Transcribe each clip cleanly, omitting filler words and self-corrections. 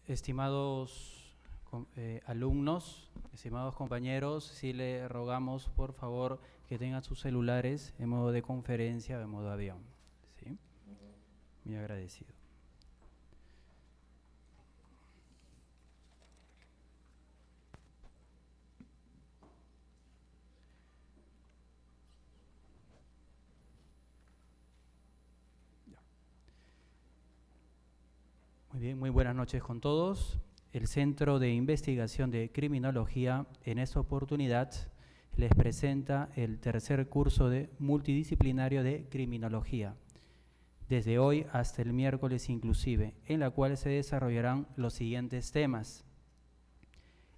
Estimados alumnos, estimados compañeros, sí le rogamos por favor que tengan sus celulares en modo de conferencia o en modo avión. ¿Sí? Muy agradecido. Muy bien, muy buenas noches con todos. El Centro de Investigación de Criminología en esta oportunidad les presenta el tercer curso multidisciplinario de Criminología, desde hoy hasta el miércoles inclusive, en la cual se desarrollarán los siguientes temas.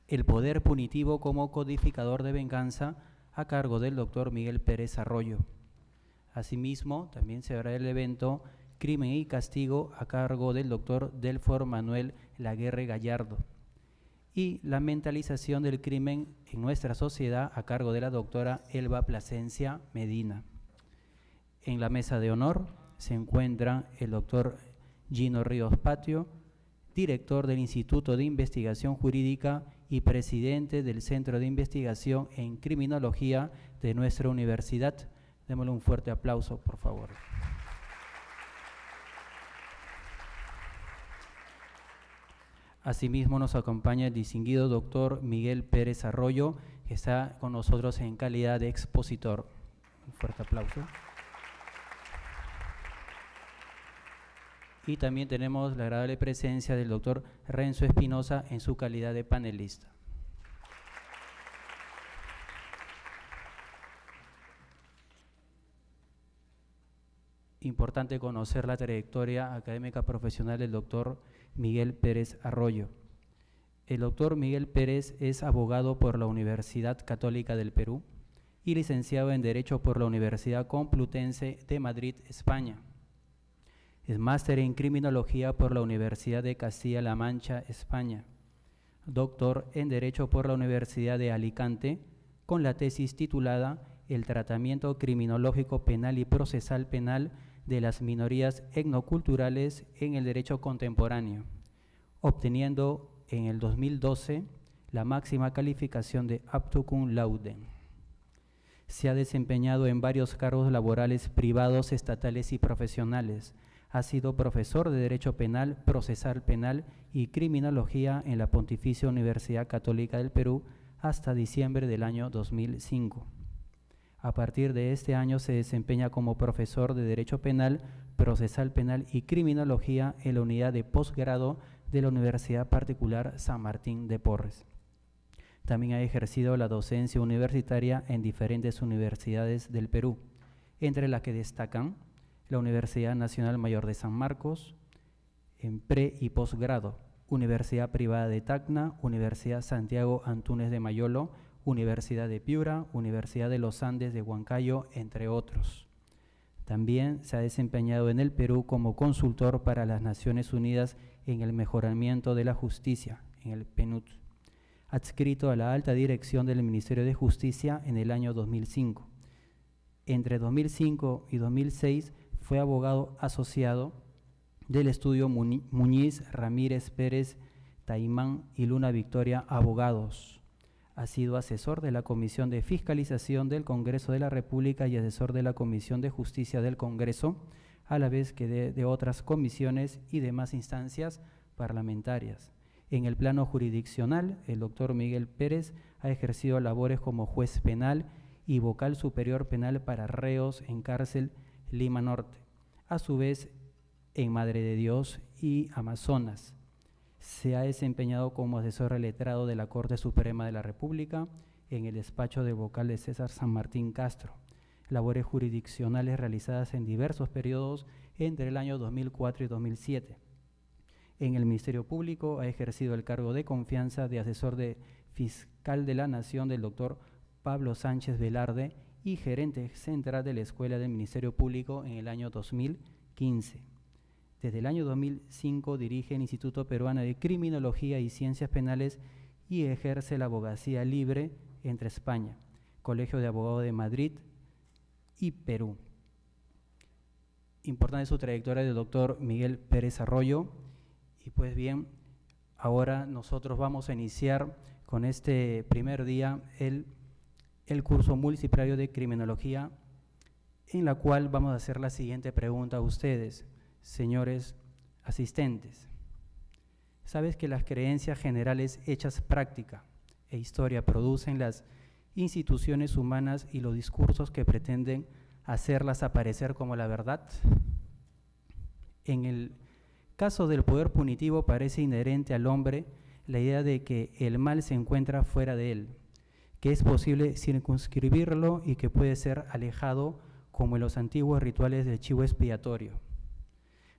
El poder punitivo como codificador de venganza, a cargo del doctor Miguel Pérez Arroyo. Asimismo, también se hará el evento Crimen y Castigo, a cargo del doctor Delfor Manuel Laguerre Gallardo. Y la mentalización del crimen en nuestra sociedad, a cargo de la doctora Elba Plasencia Medina. En la mesa de honor se encuentran el doctor Gino Ríos Patio, director del Instituto de Investigación Jurídica y presidente del Centro de Investigación en Criminología de nuestra universidad. Démosle un fuerte aplauso, por favor. Asimismo nos acompaña el distinguido doctor Miguel Pérez Arroyo, que está con nosotros en calidad de expositor. Un fuerte aplauso. Y también tenemos la agradable presencia del doctor Renzo Espinosa en su calidad de panelista. Importante conocer la trayectoria académica profesional del doctor Miguel Pérez Arroyo. El doctor Miguel Pérez es abogado por la Universidad Católica del Perú y licenciado en Derecho por la Universidad Complutense de Madrid, España. Es máster en Criminología por la Universidad de Castilla-La Mancha, España. Doctor en Derecho por la Universidad de Alicante, con la tesis titulada El tratamiento criminológico penal y procesal penal de las minorías etnoculturales en el derecho contemporáneo, obteniendo en el 2012 la máxima calificación de apto cum laude. Se ha desempeñado en varios cargos laborales privados, estatales y profesionales. Ha sido profesor de Derecho Penal, Procesal Penal y Criminología en la Pontificia Universidad Católica del Perú hasta diciembre del año 2005. A partir de este año se desempeña como profesor de Derecho Penal, Procesal Penal y Criminología en la unidad de posgrado de la Universidad Particular San Martín de Porres. También ha ejercido la docencia universitaria en diferentes universidades del Perú, entre las que destacan la Universidad Nacional Mayor de San Marcos, en pre- y posgrado, Universidad Privada de Tacna, Universidad Santiago Antúnez de Mayolo, Universidad de Piura, Universidad de los Andes de Huancayo, entre otros. También se ha desempeñado en el Perú como consultor para las Naciones Unidas en el mejoramiento de la justicia, en el PNUD, adscrito a la alta dirección del Ministerio de Justicia en el año 2005. Entre 2005 y 2006 fue abogado asociado del estudio Muñiz, Ramírez, Pérez, Taimán y Luna Victoria Abogados. Ha sido asesor de la Comisión de Fiscalización del Congreso de la República y asesor de la Comisión de Justicia del Congreso, a la vez que de otras comisiones y demás instancias parlamentarias. En el plano jurisdiccional, el doctor Miguel Pérez ha ejercido labores como juez penal y vocal superior penal para reos en cárcel Lima Norte, a su vez en Madre de Dios y Amazonas. Se ha desempeñado como asesor letrado de la Corte Suprema de la República en el despacho del vocal de César San Martín Castro. Labores jurisdiccionales realizadas en diversos periodos entre el año 2004 y 2007. En el Ministerio Público ha ejercido el cargo de confianza de asesor de fiscal de la Nación del doctor Pablo Sánchez Velarde y gerente central de la Escuela del Ministerio Público en el año 2015. Desde el año 2005 dirige el Instituto Peruano de Criminología y Ciencias Penales y ejerce la abogacía libre entre España, Colegio de Abogados de Madrid y Perú. Importante su trayectoria del doctor Miguel Pérez Arroyo. Y pues bien, Ahora nosotros vamos a iniciar con este primer día el curso multidisciplinario de criminología, en la cual vamos a hacer la siguiente pregunta a ustedes, señores asistentes. ¿Sabes que las creencias generales hechas práctica e historia producen las instituciones humanas y los discursos que pretenden hacerlas aparecer como la verdad? En el caso del poder punitivo parece inherente al hombre la idea de que el mal se encuentra fuera de él, que es posible circunscribirlo y que puede ser alejado como en los antiguos rituales del chivo expiatorio.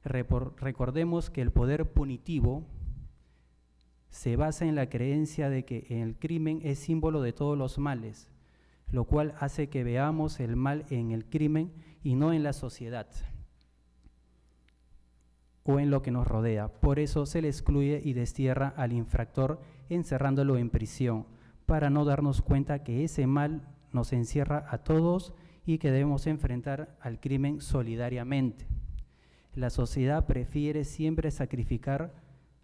Recordemos que el poder punitivo se basa en la creencia de que el crimen es símbolo de todos los males, lo cual hace que veamos el mal en el crimen y no en la sociedad o en lo que nos rodea. Por eso se le excluye y destierra al infractor encerrándolo en prisión, para no darnos cuenta que ese mal nos encierra a todos y que debemos enfrentar al crimen solidariamente. La sociedad prefiere siempre sacrificar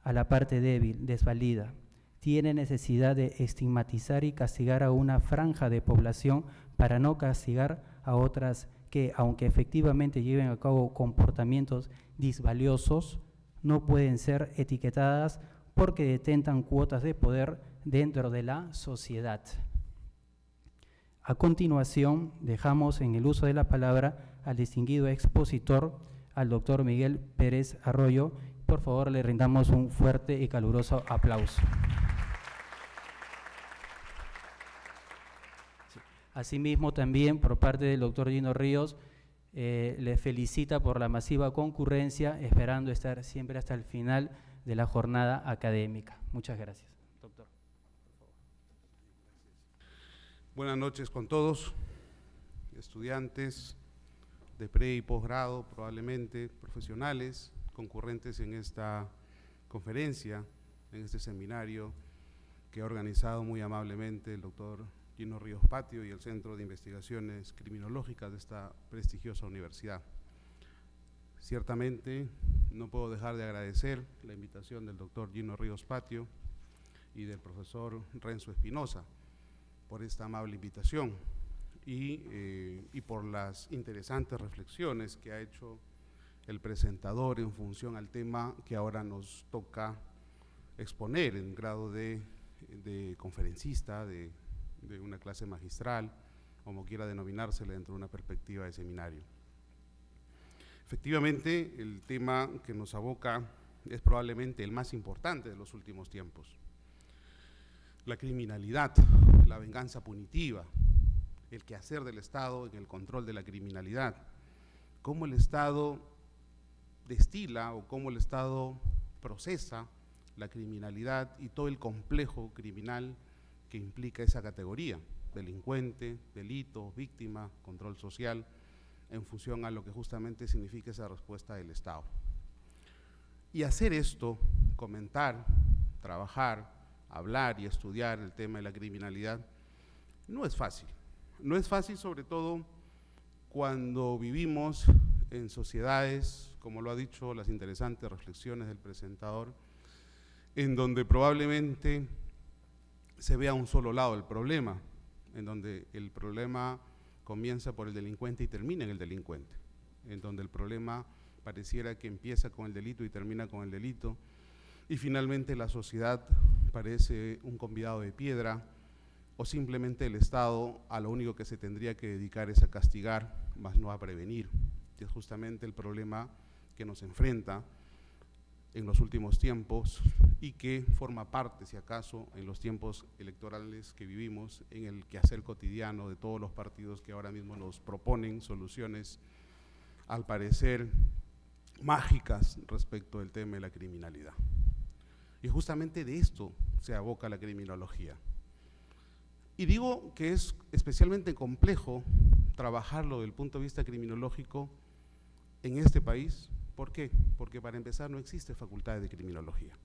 a la parte débil, desvalida. Tiene necesidad de estigmatizar y castigar a una franja de población para no castigar a otras que, aunque efectivamente lleven a cabo comportamientos disvaliosos, no pueden ser etiquetadas porque detentan cuotas de poder dentro de la sociedad. A continuación, dejamos en el uso de la palabra al distinguido expositor, al doctor Miguel Pérez Arroyo. Por favor, le rindamos un fuerte y caluroso aplauso. Asimismo, también por parte del doctor Gino Ríos, le felicita por la masiva concurrencia, esperando estar siempre hasta el final de la jornada académica. Muchas gracias, doctor. Buenas noches con todos, estudiantes de pre y posgrado, probablemente profesionales, concurrentes en esta conferencia, en este seminario que ha organizado muy amablemente el doctor Gino Ríos Patio y el Centro de Investigaciones Criminológicas de esta prestigiosa universidad. Ciertamente no puedo dejar de agradecer la invitación del doctor Gino Ríos Patio y del profesor Renzo Espinosa por esta amable invitación y por las interesantes reflexiones que ha hecho el presentador en función al tema que ahora nos toca exponer en grado de conferencista, de una clase magistral, como quiera denominársele dentro de una perspectiva de seminario. Efectivamente, el tema que nos aboca es probablemente el más importante de los últimos tiempos. La criminalidad, la venganza punitiva, el quehacer del Estado en el control de la criminalidad, cómo el Estado destila o cómo el Estado procesa la criminalidad y todo el complejo criminal que implica esa categoría, delincuente, delito, víctima, control social, en función a lo que justamente significa esa respuesta del Estado. Y hacer esto, comentar, trabajar, hablar y estudiar el tema de la criminalidad, no es fácil. No es fácil, sobre todo cuando vivimos en sociedades, como lo ha dicho las interesantes reflexiones del presentador, en donde probablemente se vea un solo lado del problema, en donde el problema comienza por el delincuente y termina en el delincuente, en donde el problema pareciera que empieza con el delito y termina con el delito, y finalmente la sociedad parece un convidado de piedra, o simplemente el Estado a lo único que se tendría que dedicar es a castigar, más no a prevenir, que es justamente el problema que nos enfrenta en los últimos tiempos y que forma parte, si acaso, en los tiempos electorales que vivimos, en el quehacer cotidiano de todos los partidos que ahora mismo nos proponen soluciones, al parecer, mágicas respecto del tema de la criminalidad. Y justamente de esto se aboca la criminología. Y digo que es especialmente complejo trabajarlo desde el punto de vista criminológico en este país. ¿Por qué? Porque para empezar no existe facultad de criminología.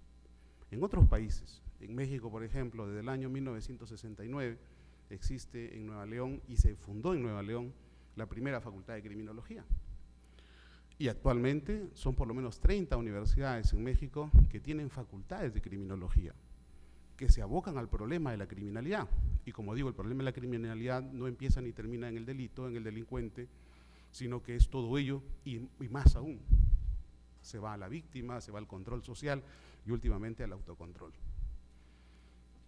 En otros países, en México por ejemplo, desde el año 1969 existe en Nueva León y se fundó en Nueva León la primera facultad de criminología. Y actualmente son por lo menos 30 universidades en México que tienen facultades de criminología, que se abocan al problema de la criminalidad. Y como digo, el problema de la criminalidad no empieza ni termina en el delito, en el delincuente, sino que es todo ello y más aún. Se va a la víctima, se va al control social y últimamente al autocontrol.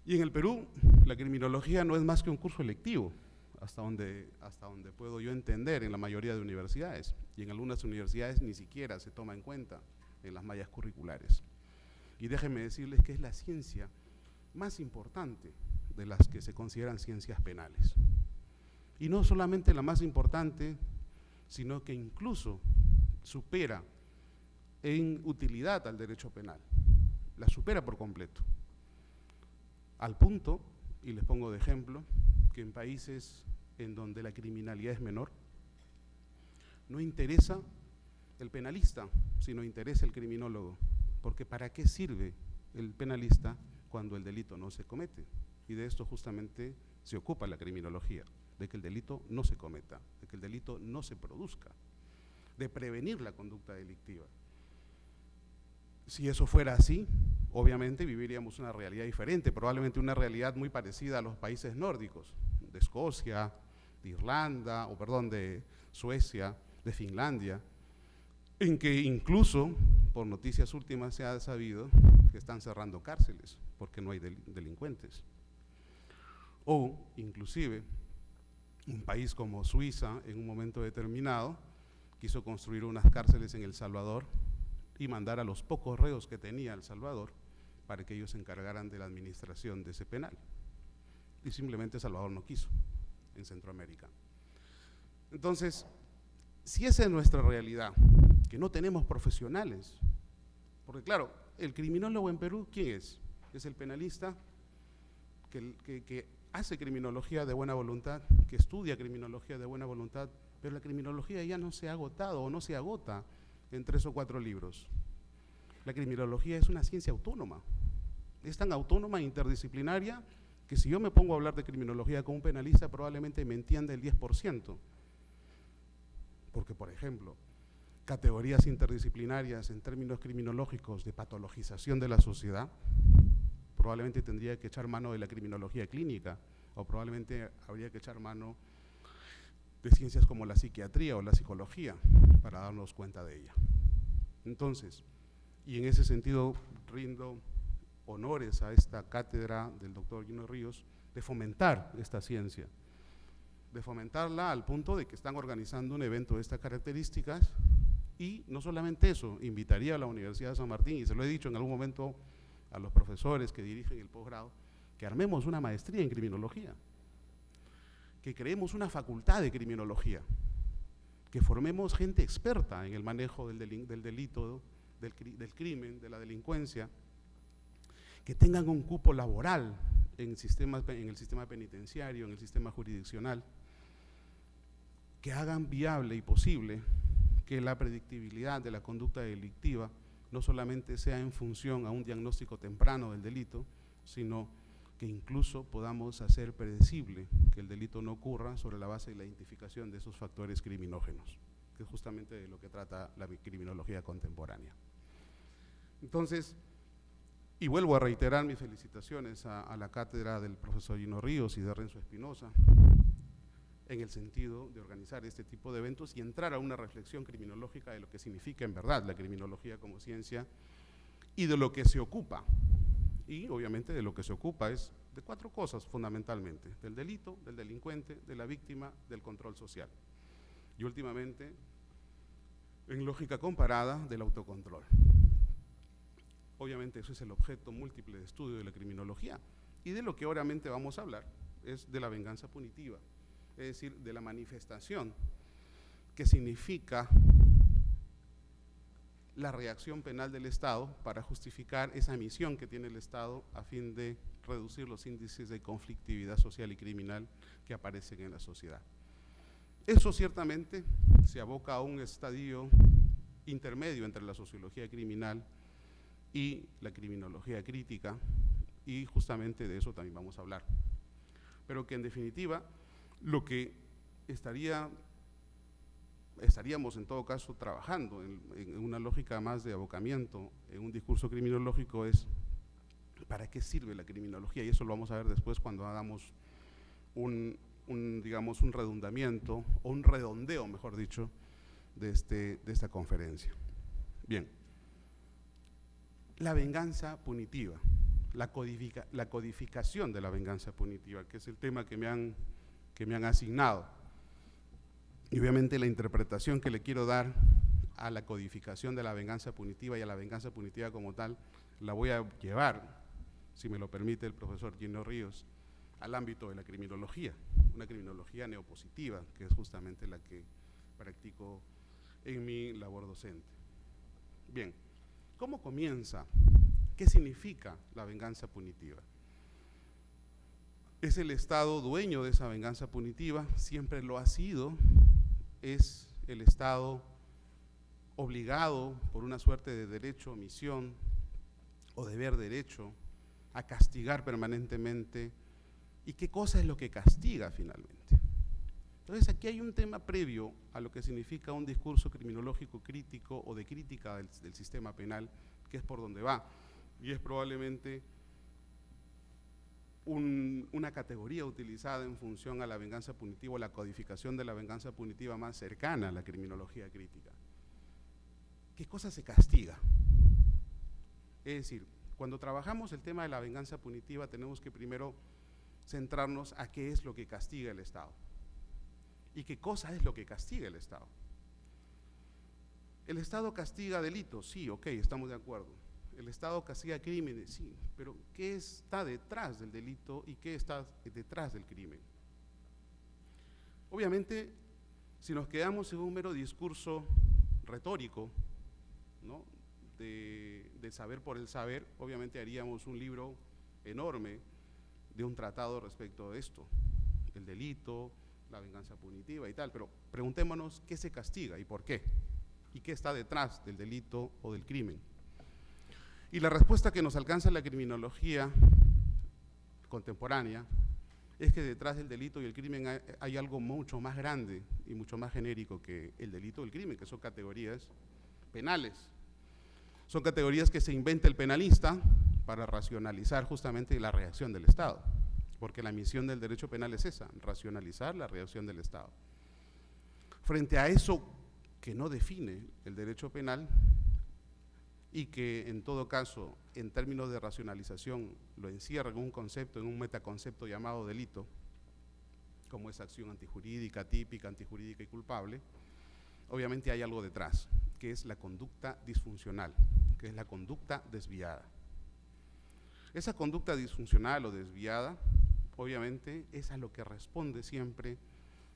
Y en el Perú, la criminología no es más que un curso electivo, hasta donde puedo yo entender, en la mayoría de universidades. Y en algunas universidades ni siquiera se toma en cuenta en las mallas curriculares. Y déjenme decirles que es la ciencia más importante de las que se consideran ciencias penales. Y no solamente la más importante, sino que incluso supera en utilidad al derecho penal. La supera por completo. Al punto, y les pongo de ejemplo, que en países en donde la criminalidad es menor, no interesa el penalista, sino interesa el criminólogo. Porque ¿para qué sirve el penalista cuando el delito no se comete? Y de esto justamente se ocupa la criminología, de que el delito no se cometa, de que el delito no se produzca, de prevenir la conducta delictiva. Si eso fuera así, obviamente viviríamos una realidad diferente, probablemente una realidad muy parecida a los países nórdicos, de Escocia, de Irlanda, de Suecia, de Finlandia, en que incluso, por noticias últimas, se ha sabido que están cerrando cárceles porque no hay delincuentes. O, inclusive, un país como Suiza, en un momento determinado, quiso construir unas cárceles en El Salvador y mandar a los pocos reos que tenía El Salvador para que ellos se encargaran de la administración de ese penal. Y simplemente El Salvador no quiso, en Centroamérica. Entonces, si esa es nuestra realidad, que no tenemos profesionales, porque claro, el criminólogo en Perú, ¿quién es? Es el penalista que hace criminología de buena voluntad, que estudia criminología de buena voluntad, pero la criminología ya no se ha agotado o no se agota en 3 o 4 libros. La criminología es una ciencia autónoma, es tan autónoma e interdisciplinaria que si yo me pongo a hablar de criminología con un penalista probablemente me entienda el 10%. Porque, por ejemplo, categorías interdisciplinarias en términos criminológicos de patologización de la sociedad, probablemente tendría que echar mano de la criminología clínica o probablemente habría que echar mano de ciencias como la psiquiatría o la psicología para darnos cuenta de ella. Entonces, y en ese sentido rindo honores a esta cátedra del doctor Gino Ríos de fomentar esta ciencia, de fomentarla al punto de que están organizando un evento de estas características y no solamente eso, invitaría a la Universidad de San Martín, y se lo he dicho en algún momento a los profesores que dirigen el posgrado, que armemos una maestría en criminología, que creemos una facultad de criminología, que formemos gente experta en el manejo del delito, del crimen, de la delincuencia, que tengan un cupo laboral en el sistema penitenciario, en el sistema jurisdiccional, que hagan viable y posible que la predictibilidad de la conducta delictiva no solamente sea en función a un diagnóstico temprano del delito, sino que incluso podamos hacer predecible que el delito no ocurra sobre la base de la identificación de esos factores criminógenos, que es justamente de lo que trata la criminología contemporánea. Entonces, y vuelvo a reiterar mis felicitaciones a la cátedra del profesor Gino Ríos y de Renzo Espinosa, en el sentido de organizar este tipo de eventos y entrar a una reflexión criminológica de lo que significa en verdad la criminología como ciencia y de lo que se ocupa. Y obviamente de lo que se ocupa es de 4 cosas fundamentalmente: del delito, del delincuente, de la víctima, del control social. Y últimamente, en lógica comparada, del autocontrol. Obviamente eso es el objeto múltiple de estudio de la criminología. Y de lo que obviamente vamos a hablar es de la venganza punitiva, es decir, de la manifestación que significa la reacción penal del Estado para justificar esa misión que tiene el Estado a fin de reducir los índices de conflictividad social y criminal que aparecen en la sociedad. Eso ciertamente se aboca a un estadio intermedio entre la sociología criminal y la criminología crítica, y justamente de eso también vamos a hablar. Pero que en definitiva lo que estaría estaríamos en todo caso trabajando en una lógica más de abocamiento, en un discurso criminológico, es ¿para qué sirve la criminología? Y eso lo vamos a ver después cuando hagamos digamos, un redundamiento, o un redondeo, mejor dicho, de esta conferencia. Bien, la venganza punitiva, la codificación de la venganza punitiva, que es el tema que me han asignado. Y obviamente la interpretación que le quiero dar a la codificación de la venganza punitiva y a la venganza punitiva como tal, la voy a llevar, si me lo permite el profesor Gino Ríos, al ámbito de la criminología, una criminología neopositiva, que es justamente la que practico en mi labor docente. Bien, ¿cómo comienza? ¿Qué significa la venganza punitiva? Es el Estado dueño de esa venganza punitiva, siempre lo ha sido, es el Estado obligado por una suerte de derecho, misión o deber derecho a castigar permanentemente. ¿Y qué cosa es lo que castiga finalmente? Entonces aquí hay un tema previo a lo que significa un discurso criminológico crítico o de crítica del sistema penal, que es por donde va, y es probablemente una categoría utilizada en función a la venganza punitiva o la codificación de la venganza punitiva más cercana a la criminología crítica. ¿Qué cosa se castiga? Es decir, cuando trabajamos el tema de la venganza punitiva tenemos que primero centrarnos a qué es lo que castiga el Estado y qué cosa es lo que castiga el Estado. ¿El Estado castiga delitos? Sí, ok, estamos de acuerdo. ¿El Estado castiga crímenes? Sí, pero ¿qué está detrás del delito y qué está detrás del crimen? Obviamente, si nos quedamos en un mero discurso retórico, ¿no?, de saber por el saber, obviamente haríamos un libro enorme de un tratado respecto de esto, el delito, la venganza punitiva y tal, pero preguntémonos qué se castiga y por qué, y qué está detrás del delito o del crimen. Y la respuesta que nos alcanza la criminología contemporánea es que detrás del delito y el crimen hay algo mucho más grande y mucho más genérico que el delito o el crimen, que son categorías penales. Son categorías que se inventa el penalista para racionalizar justamente la reacción del Estado, porque la misión del derecho penal es esa, racionalizar la reacción del Estado. Frente a eso que no define el derecho penal y que en todo caso, en términos de racionalización, lo encierra en un concepto, en un metaconcepto llamado delito, como es acción antijurídica, típica, antijurídica y culpable, obviamente hay algo detrás, que es la conducta disfuncional, que es la conducta desviada. Esa conducta disfuncional o desviada, obviamente, es a lo que responde siempre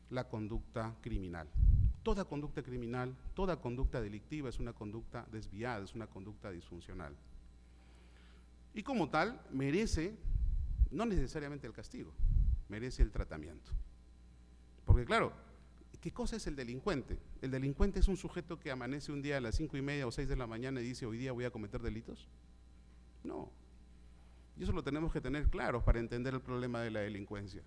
la conducta criminal. Toda conducta criminal, toda conducta delictiva es una conducta desviada, es una conducta disfuncional. Y como tal, merece, no necesariamente el castigo, merece el tratamiento. Porque claro, ¿qué cosa es el delincuente? ¿El delincuente es un sujeto que amanece un día a las 5:30 o 6 de la mañana y dice, hoy día voy a cometer delitos? No. Y eso lo tenemos que tener claro para entender el problema de la delincuencia.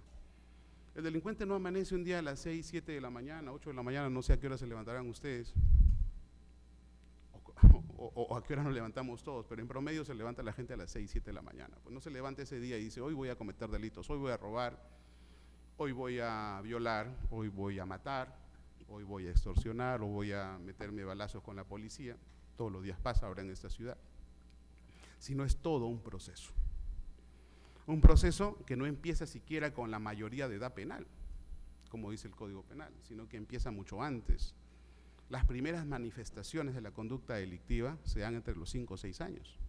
El delincuente no amanece un día a las 6, 7 de la mañana, 8 de la mañana, no sé a qué hora se levantarán ustedes, o a qué hora nos levantamos todos, pero en promedio se levanta la gente a las 6, 7 de la mañana. Pues no se levanta ese día y dice, hoy voy a cometer delitos, hoy voy a robar, hoy voy a violar, hoy voy a matar, hoy voy a extorsionar, o voy a meterme balazos con la policía. Todos los días pasa ahora en esta ciudad. Sino es todo un proceso. Un proceso que no empieza siquiera con la mayoría de edad penal, como dice el Código Penal, sino que empieza mucho antes. Las primeras manifestaciones de la conducta delictiva se dan entre los 5 o 6 años.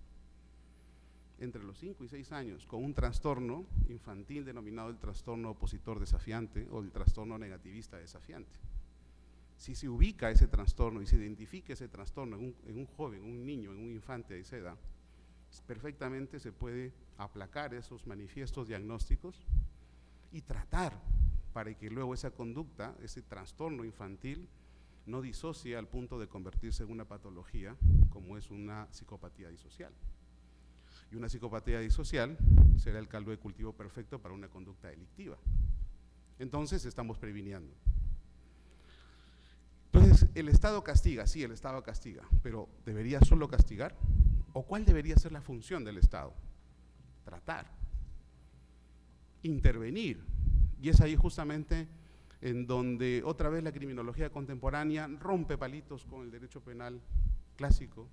Entre los 5 y 6 años, con un trastorno infantil denominado el trastorno opositor desafiante o el trastorno negativista desafiante. Si se ubica ese trastorno y se identifica ese trastorno en un joven, un niño, en un infante de esa edad, perfectamente se puede aplacar esos manifiestos diagnósticos y tratar para que luego esa conducta, ese trastorno infantil, no disocie al punto de convertirse en una patología como es una psicopatía disocial. Y una psicopatía disocial será el caldo de cultivo perfecto para una conducta delictiva. Entonces estamos previniendo. Entonces, Entonces, el Estado castiga, sí, el Estado castiga, pero ¿debería solo castigar? ¿O cuál debería ser la función del Estado? Tratar, intervenir, y es ahí justamente en donde otra vez la criminología contemporánea rompe palitos con el derecho penal clásico,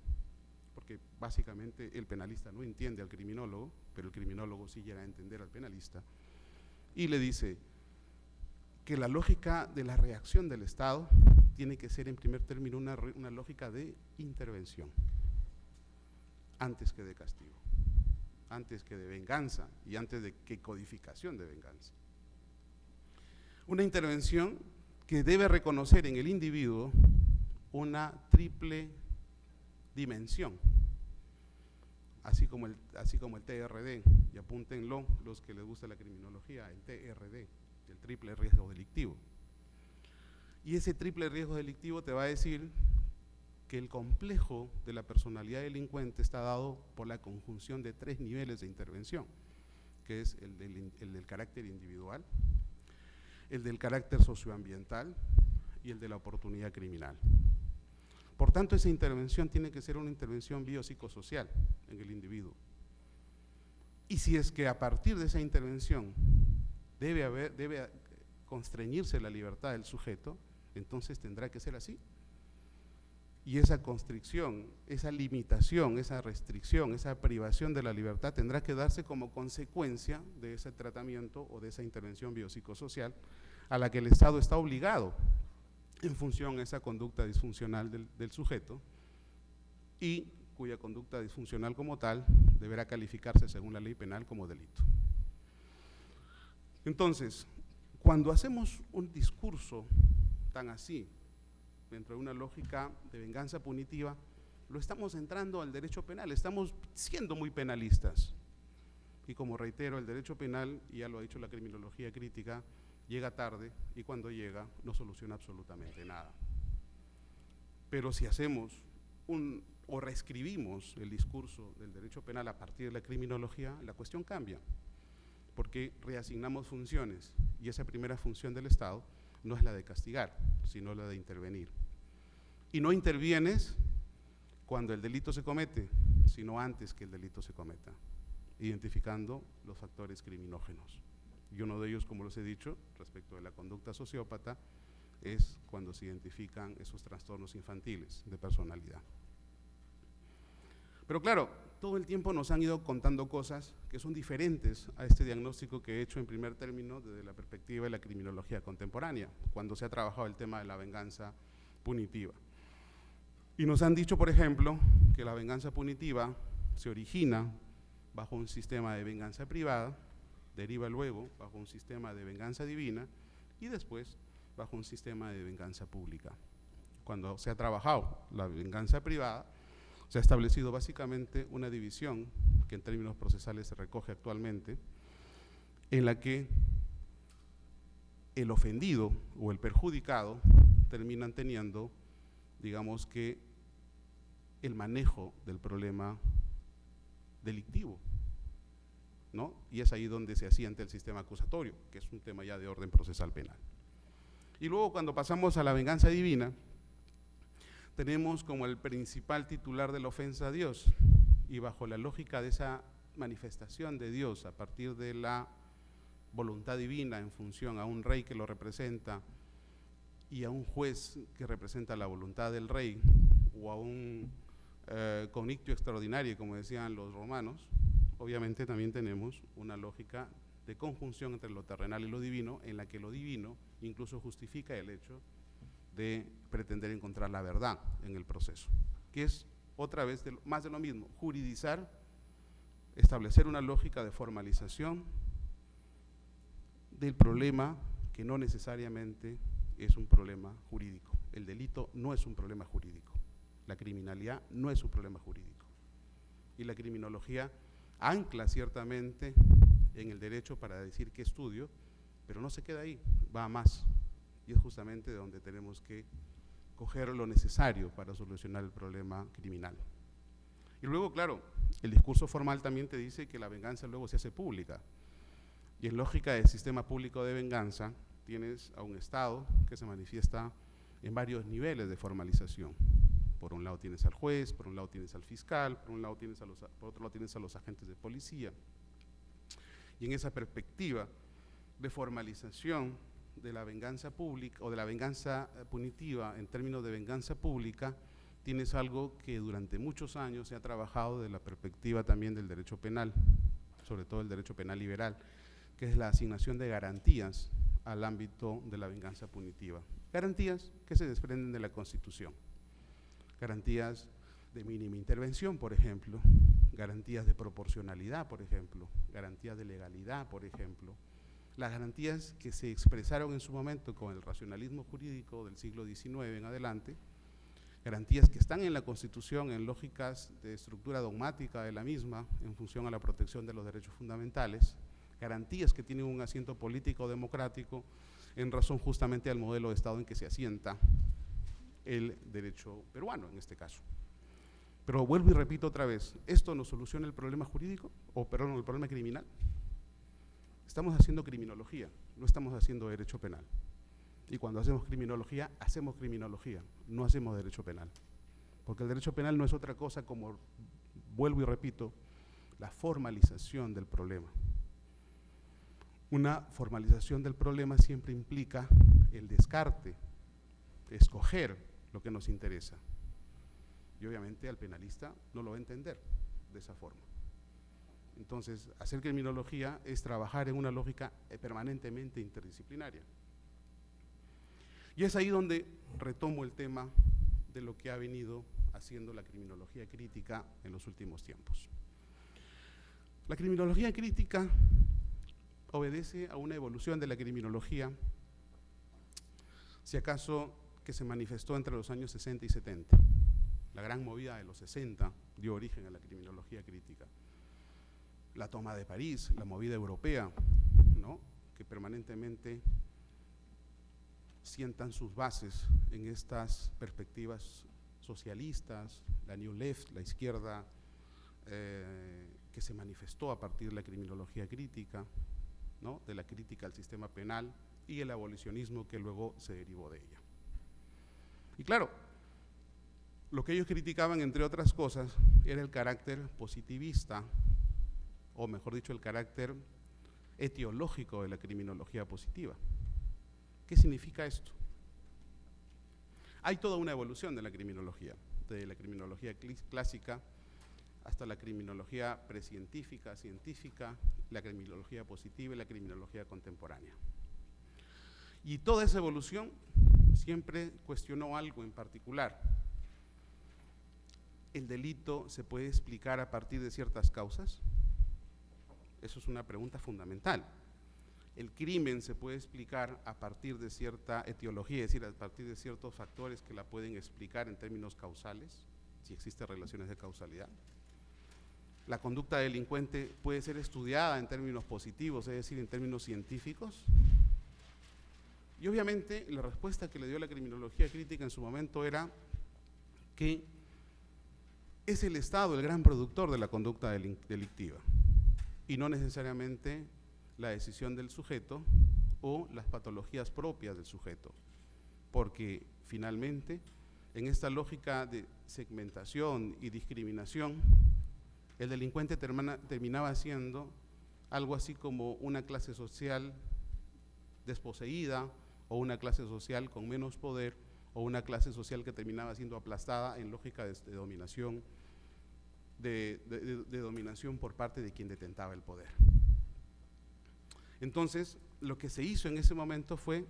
porque básicamente el penalista no entiende al criminólogo, pero el criminólogo sí llega a entender al penalista, y le dice que la lógica de la reacción del Estado tiene que ser en primer término una lógica de intervención, antes que de castigo, antes que de venganza y antes de que codificación de venganza. Una intervención que debe reconocer en el individuo una triple dimensión, así como el TRD, y apúntenlo los que les gusta la criminología, el TRD, el triple riesgo delictivo. Y ese triple riesgo delictivo te va a decir que el complejo de la personalidad delincuente está dado por la conjunción de 3 niveles de intervención, que es el del carácter individual, el del carácter socioambiental y el de la oportunidad criminal. Por tanto, esa intervención tiene que ser una intervención biopsicosocial en el individuo. Y si es que a partir de esa intervención debe constreñirse la libertad del sujeto, entonces tendrá que ser así. Y esa constricción, esa limitación, esa restricción, esa privación de la libertad tendrá que darse como consecuencia de ese tratamiento o de esa intervención biopsicosocial a la que el Estado está obligado en función a esa conducta disfuncional del sujeto, y cuya conducta disfuncional como tal deberá calificarse según la ley penal como delito. Entonces, cuando hacemos un discurso tan así, dentro de una lógica de venganza punitiva, lo estamos entrando al derecho penal, estamos siendo muy penalistas. Y como reitero, el derecho penal, y ya lo ha dicho la criminología crítica, llega tarde y cuando llega no soluciona absolutamente nada. Pero si hacemos o reescribimos el discurso del derecho penal a partir de la criminología, la cuestión cambia, porque reasignamos funciones, y esa primera función del Estado no es la de castigar, sino la de intervenir. Y no intervienes cuando el delito se comete, sino antes que el delito se cometa, identificando los factores criminógenos. Y uno de ellos, como les he dicho, respecto de la conducta sociópata, es cuando se identifican esos trastornos infantiles de personalidad. Pero claro, todo el tiempo nos han ido contando cosas que son diferentes a este diagnóstico que he hecho en primer término desde la perspectiva de la criminología contemporánea, cuando se ha trabajado el tema de la venganza punitiva. Y nos han dicho, por ejemplo, que la venganza punitiva se origina bajo un sistema de venganza privada, deriva luego bajo un sistema de venganza divina y después bajo un sistema de venganza pública. Cuando se ha trabajado la venganza privada, se ha establecido básicamente una división que en términos procesales se recoge actualmente, en la que el ofendido o el perjudicado terminan teniendo, digamos que, el manejo del problema delictivo, ¿no? Y es ahí donde se asienta el sistema acusatorio, que es un tema ya de orden procesal penal. Y luego, cuando pasamos a la venganza divina, tenemos como el principal titular de la ofensa a Dios, y bajo la lógica de esa manifestación de Dios a partir de la voluntad divina en función a un rey que lo representa y a un juez que representa la voluntad del rey, o a un conictio extraordinario, como decían los romanos, obviamente también tenemos una lógica de conjunción entre lo terrenal y lo divino, en la que lo divino incluso justifica el hecho de pretender encontrar la verdad en el proceso, que es otra vez más de lo mismo, juridizar, establecer una lógica de formalización del problema que no necesariamente es un problema jurídico. El delito no es un problema jurídico, la criminalidad no es un problema jurídico, y la criminología ancla ciertamente en el derecho para decir qué estudio, pero no se queda ahí, va a más, y es justamente de donde tenemos que coger lo necesario para solucionar el problema criminal. Y luego, claro, el discurso formal también te dice que la venganza luego se hace pública, y en lógica del sistema público de venganza tienes a un Estado que se manifiesta en varios niveles de formalización. Por un lado tienes al juez, por un lado tienes al fiscal, por otro lado tienes a los agentes de policía. Y en esa perspectiva de formalización de la venganza pública o de la venganza punitiva en términos de venganza pública, tienes algo que durante muchos años se ha trabajado de la perspectiva también del derecho penal, sobre todo el derecho penal liberal, que es la asignación de garantías al ámbito de la venganza punitiva. Garantías que se desprenden de la Constitución. Garantías de mínima intervención, por ejemplo, garantías de proporcionalidad, por ejemplo, garantías de legalidad, por ejemplo, las garantías que se expresaron en su momento con el racionalismo jurídico del siglo XIX en adelante, garantías que están en la Constitución en lógicas de estructura dogmática de la misma en función a la protección de los derechos fundamentales, garantías que tienen un asiento político democrático en razón justamente al modelo de Estado en que se asienta el derecho peruano en este caso. Pero vuelvo y repito otra vez, ¿esto nos soluciona el problema jurídico? O perdón, el problema criminal. Estamos haciendo criminología, no estamos haciendo derecho penal. Y cuando hacemos criminología, no hacemos derecho penal. Porque el derecho penal no es otra cosa como, vuelvo y repito, la formalización del problema. Una formalización del problema siempre implica el descarte, escoger lo que nos interesa. Y obviamente al penalista no lo va a entender de esa forma. Entonces, hacer criminología es trabajar en una lógica permanentemente interdisciplinaria. Y es ahí donde retomo el tema de lo que ha venido haciendo la criminología crítica en los últimos tiempos. La criminología crítica obedece a una evolución de la criminología, si acaso que se manifestó entre los años 60 y 70. La gran movida de los 60 dio origen a la criminología crítica. La toma de París, la movida europea, ¿no?, que permanentemente sientan sus bases en estas perspectivas socialistas, la New Left, la izquierda, que se manifestó a partir de la criminología crítica, ¿no?, de la crítica al sistema penal y el abolicionismo que luego se derivó de ella. Y claro, lo que ellos criticaban, entre otras cosas, era el carácter positivista, o mejor dicho, el carácter etiológico de la criminología positiva. ¿Qué significa esto? Hay toda una evolución de la criminología, de la criminología clásica hasta la criminología precientífica, científica, la criminología positiva y la criminología contemporánea. Y toda esa evolución siempre cuestionó algo en particular. ¿El delito se puede explicar a partir de ciertas causas? Eso es una pregunta fundamental. ¿El crimen se puede explicar a partir de cierta etiología, es decir, a partir de ciertos factores que la pueden explicar en términos causales, si existen relaciones de causalidad? ¿La conducta delincuente puede ser estudiada en términos positivos, es decir, en términos científicos? Y obviamente la respuesta que le dio la criminología crítica en su momento era que es el Estado el gran productor de la conducta delictiva y no necesariamente la decisión del sujeto o las patologías propias del sujeto, porque finalmente en esta lógica de segmentación y discriminación, el delincuente terminaba siendo algo así como una clase social desposeída o una clase social con menos poder o una clase social que terminaba siendo aplastada en lógica de dominación, de dominación por parte de quien detentaba el poder. Entonces, lo que se hizo en ese momento fue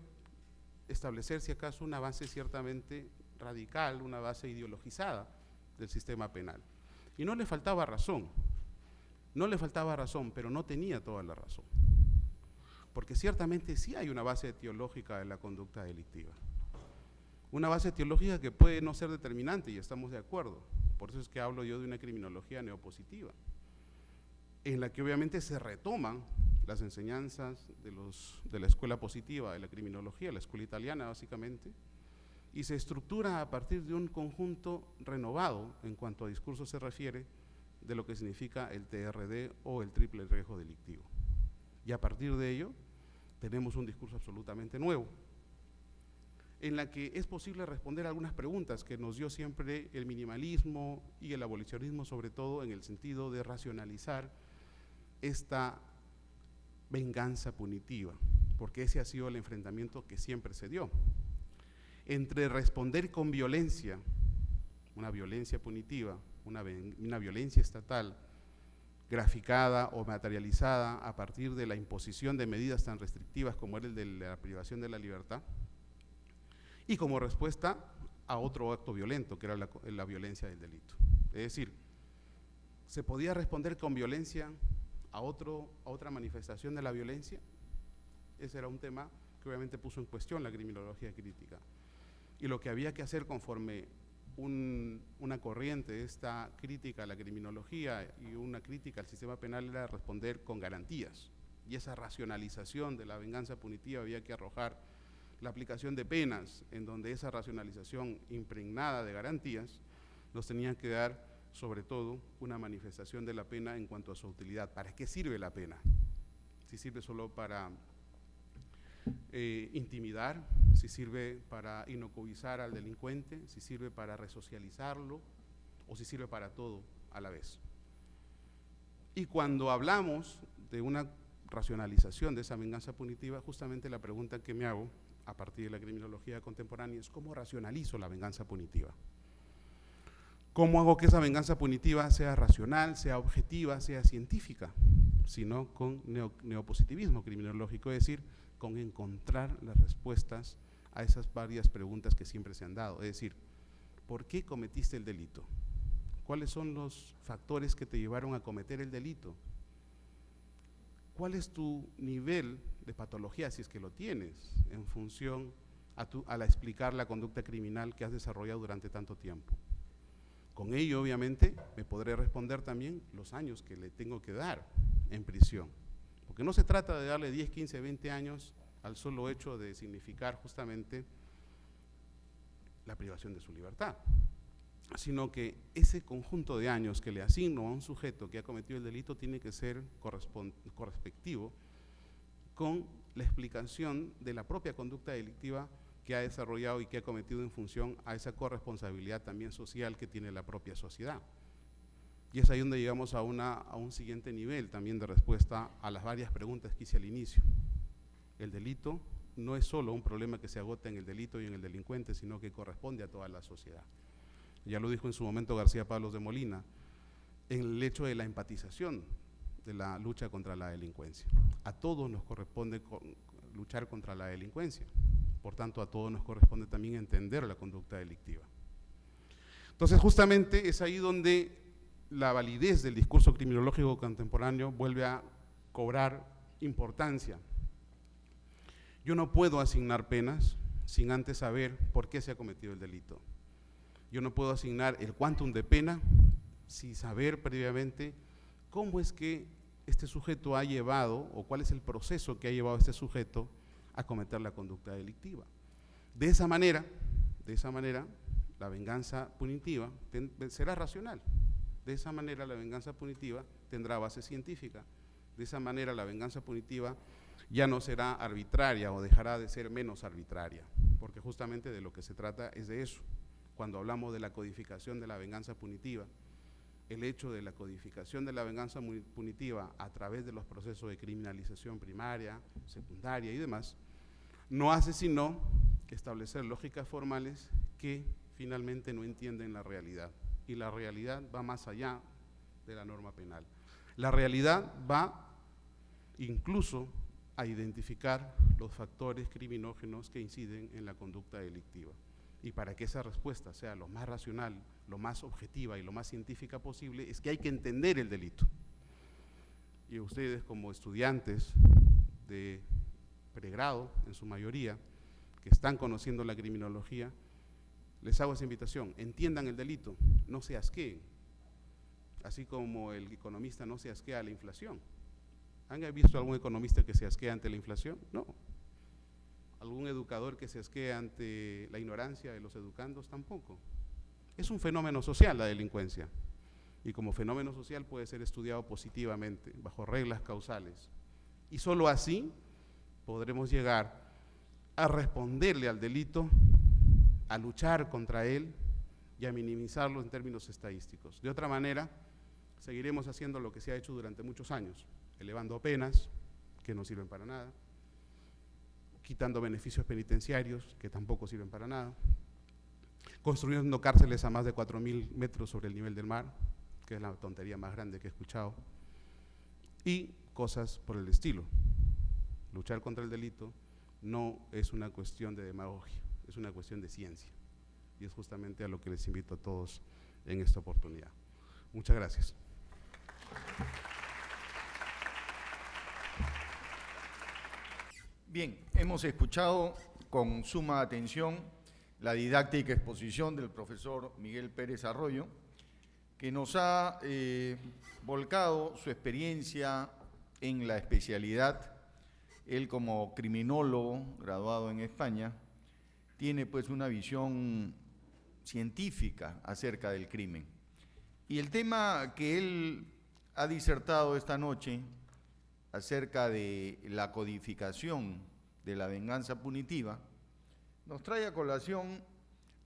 establecer, si acaso, una base ciertamente radical, una base ideologizada del sistema penal. Y no le faltaba razón, pero no tenía toda la razón. Porque ciertamente sí hay una base etiológica de la conducta delictiva. Una base etiológica que puede no ser determinante, y estamos de acuerdo. Por eso es que hablo yo de una criminología neopositiva, en la que obviamente se retoman las enseñanzas de la escuela positiva, de la criminología, la escuela italiana básicamente, y se estructura a partir de un conjunto renovado en cuanto a discurso se refiere de lo que significa el TRD o el triple riesgo delictivo. Y a partir de ello tenemos un discurso absolutamente nuevo. en la que es posible responder algunas preguntas que nos dio siempre el minimalismo y el abolicionismo, sobre todo en el sentido de racionalizar esta venganza punitiva, porque ese ha sido el enfrentamiento que siempre se dio. Entre responder con violencia, una violencia punitiva, una violencia estatal, graficada o materializada a partir de la imposición de medidas tan restrictivas como era el de la privación de la libertad, y como respuesta a otro acto violento, que era la violencia del delito. Es decir, ¿se podía responder con violencia a otra manifestación de la violencia? Ese era un tema que obviamente puso en cuestión la criminología crítica. Y lo que había que hacer conforme una corriente de esta crítica a la criminología y una crítica al sistema penal era responder con garantías. Y esa racionalización de la venganza punitiva había que arrojar la aplicación de penas, en donde esa racionalización impregnada de garantías nos tenía que dar, sobre todo, una manifestación de la pena en cuanto a su utilidad. ¿Para qué sirve la pena? Si sirve solo para intimidar, si sirve para inoculizar al delincuente, si sirve para resocializarlo o si sirve para todo a la vez. Y cuando hablamos de una racionalización de esa venganza punitiva, justamente la pregunta que me hago a partir de la criminología contemporánea es ¿cómo racionalizo la venganza punitiva? ¿Cómo hago que esa venganza punitiva sea racional, sea objetiva, sea científica? Sino con neopositivismo criminológico, es decir, con encontrar las respuestas a esas varias preguntas que siempre se han dado. Es decir, ¿por qué cometiste el delito? ¿Cuáles son los factores que te llevaron a cometer el delito? ¿Cuál es tu nivel de patología, si es que lo tienes, en función al explicar la conducta criminal que has desarrollado durante tanto tiempo? Con ello, obviamente, me podré responder también los años que le tengo que dar en prisión. Porque no se trata de darle 10, 15, 20 años al solo hecho de significar justamente la privación de su libertad, sino que ese conjunto de años que le asigno a un sujeto que ha cometido el delito tiene que ser correspectivo con la explicación de la propia conducta delictiva que ha desarrollado y que ha cometido en función a esa corresponsabilidad también social que tiene la propia sociedad. Y es ahí donde llegamos a un siguiente nivel también de respuesta a las varias preguntas que hice al inicio. El delito no es solo un problema que se agota en el delito y en el delincuente, sino que corresponde a toda la sociedad. Ya lo dijo en su momento García Pablos de Molina, en el hecho de la empatización de la lucha contra la delincuencia. A todos nos corresponde luchar contra la delincuencia, por tanto a todos nos corresponde también entender la conducta delictiva. Entonces justamente es ahí donde la validez del discurso criminológico contemporáneo vuelve a cobrar importancia. Yo no puedo asignar penas sin antes saber por qué se ha cometido el delito. Yo no puedo asignar el quantum de pena sin saber previamente cómo es que este sujeto ha llevado o cuál es el proceso que ha llevado a este sujeto a cometer la conducta delictiva. De esa manera, la venganza punitiva será racional. De esa manera la venganza punitiva tendrá base científica. De esa manera la venganza punitiva ya no será arbitraria o dejará de ser menos arbitraria, porque justamente de lo que se trata es de eso. Cuando hablamos de la codificación de la venganza punitiva, el hecho de la codificación de la venganza punitiva a través de los procesos de criminalización primaria, secundaria y demás, no hace sino establecer lógicas formales que finalmente no entienden la realidad. Y la realidad va más allá de la norma penal. La realidad va incluso a identificar los factores criminógenos que inciden en la conducta delictiva. Y para que esa respuesta sea lo más racional, lo más objetiva y lo más científica posible, es que hay que entender el delito. Y ustedes como estudiantes de pregrado, en su mayoría, que están conociendo la criminología, les hago esa invitación: entiendan el delito, no se asqueen, así como el economista no se asquea a la inflación. ¿Han visto algún economista que se asquea ante la inflación? No. ¿Algún educador que se asquea ante la ignorancia de los educandos? Tampoco. Es un fenómeno social la delincuencia, y como fenómeno social puede ser estudiado positivamente, bajo reglas causales. Y solo así podremos llegar a responderle al delito, a luchar contra él y a minimizarlo en términos estadísticos. De otra manera, seguiremos haciendo lo que se ha hecho durante muchos años, elevando penas que no sirven para nada, quitando beneficios penitenciarios que tampoco sirven para nada, construyendo cárceles a más de 4.000 metros sobre el nivel del mar, que es la tontería más grande que he escuchado, y cosas por el estilo. Luchar contra el delito no es una cuestión de demagogia, es una cuestión de ciencia, y es justamente a lo que les invito a todos en esta oportunidad. Muchas gracias. Bien, hemos escuchado con suma atención la didáctica exposición del profesor Miguel Pérez Arroyo, que nos ha volcado su experiencia en la especialidad. Él, como criminólogo graduado en España, tiene pues una visión científica acerca del crimen. Y el tema que él ha disertado esta noche acerca de la codificación de la venganza punitiva nos trae a colación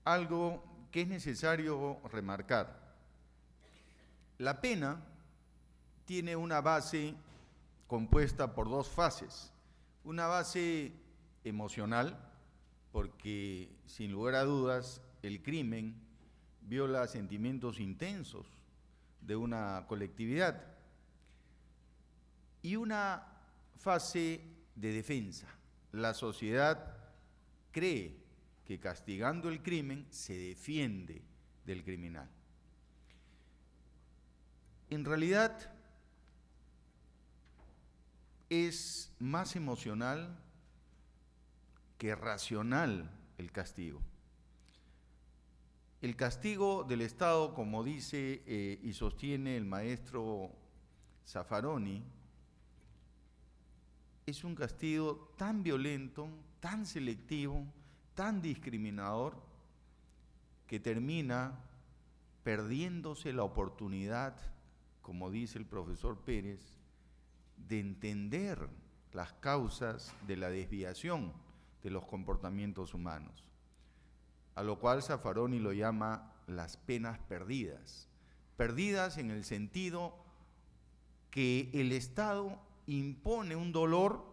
algo que es necesario remarcar. La pena tiene una base compuesta por dos fases. Una base emocional, porque sin lugar a dudas el crimen viola sentimientos intensos de una colectividad, y una fase de defensa. La sociedad cree que castigando el crimen se defiende del criminal. En realidad es más emocional que racional el castigo. El castigo del Estado, como dice y sostiene el maestro Zaffaroni, es un castigo tan violento, tan selectivo, tan discriminador, que termina perdiéndose la oportunidad, como dice el profesor Pérez, de entender las causas de la desviación de los comportamientos humanos, a lo cual Zaffaroni lo llama las penas perdidas. Perdidas en el sentido que el Estado impone un dolor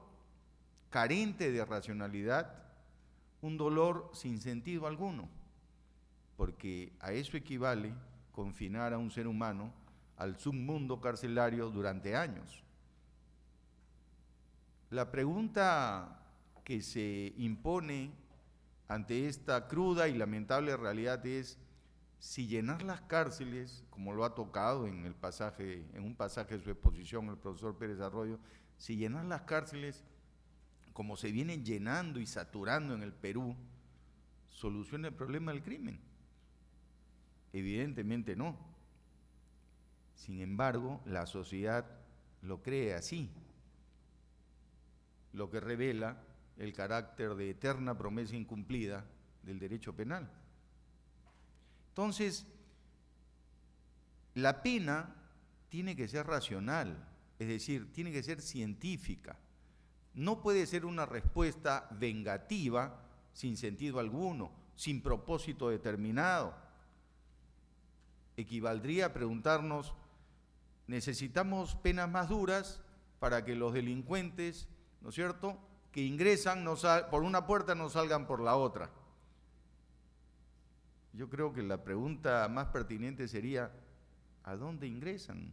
carente de racionalidad, un dolor sin sentido alguno, porque a eso equivale confinar a un ser humano al submundo carcelario durante años. La pregunta que se impone ante esta cruda y lamentable realidad es si llenar las cárceles, como lo ha tocado en un pasaje de su exposición el profesor Pérez Arroyo, si llenar las cárceles como se vienen llenando y saturando en el Perú, soluciona el problema del crimen. Evidentemente no. Sin embargo, la sociedad lo cree así, lo que revela el carácter de eterna promesa incumplida del derecho penal. Entonces, la pena tiene que ser racional, es decir, tiene que ser científica. No puede ser una respuesta vengativa sin sentido alguno, sin propósito determinado. Equivaldría a preguntarnos, ¿necesitamos penas más duras para que los delincuentes, ¿no es cierto?, que ingresan por una puerta no salgan por la otra? Yo creo que la pregunta más pertinente sería, ¿a dónde ingresan?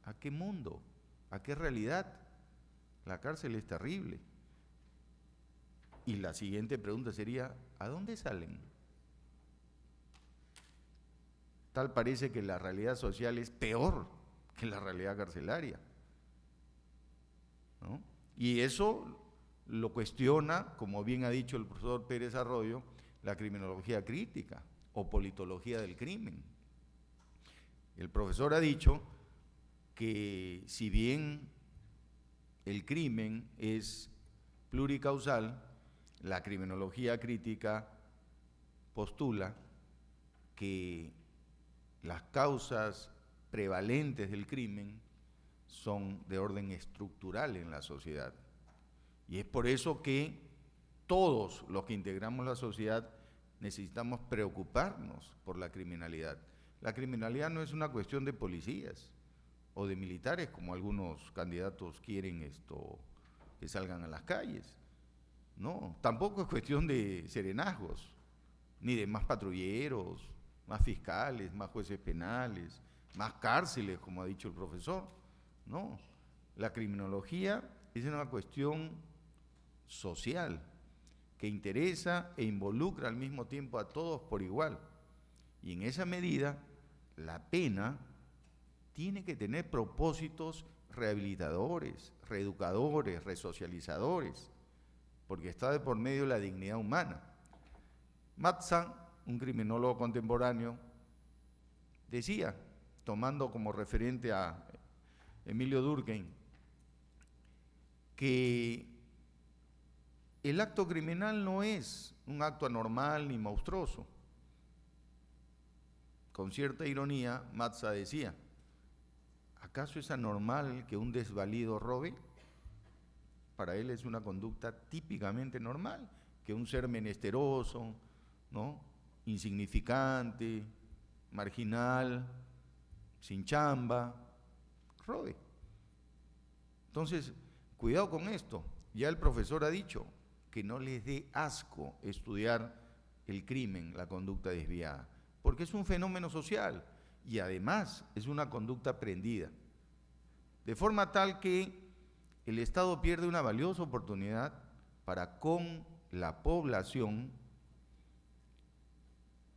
¿A qué mundo? ¿A qué realidad? La cárcel es terrible. Y la siguiente pregunta sería, ¿a dónde salen? Tal parece que la realidad social es peor que la realidad carcelaria, ¿no? Y eso lo cuestiona, como bien ha dicho el profesor Pérez Arroyo, la criminología crítica o politología del crimen. El profesor ha dicho que si bien el crimen es pluricausal, la criminología crítica postula que las causas prevalentes del crimen son de orden estructural en la sociedad. Y es por eso que todos los que integramos la sociedad necesitamos preocuparnos por la criminalidad. La criminalidad no es una cuestión de policías o de militares, como algunos candidatos quieren que salgan a las calles. No, tampoco es cuestión de serenazgos, ni de más patrulleros, más fiscales, más jueces penales, más cárceles, como ha dicho el profesor. No, la criminología es una cuestión social que interesa e involucra al mismo tiempo a todos por igual. Y en esa medida, la pena tiene que tener propósitos rehabilitadores, reeducadores, resocializadores, porque está de por medio la dignidad humana. Matzan, un criminólogo contemporáneo, decía, tomando como referente a Emilio Durkheim, que el acto criminal no es un acto anormal ni monstruoso. Con cierta ironía, Matza decía, ¿acaso es anormal que un desvalido robe? Para él es una conducta típicamente normal, que un ser menesteroso, ¿no?, insignificante, marginal, sin chamba, robe. Entonces, cuidado con esto. Ya el profesor ha dicho que no les dé asco estudiar el crimen, la conducta desviada, porque es un fenómeno social y además es una conducta aprendida. De forma tal que el Estado pierde una valiosa oportunidad para con la población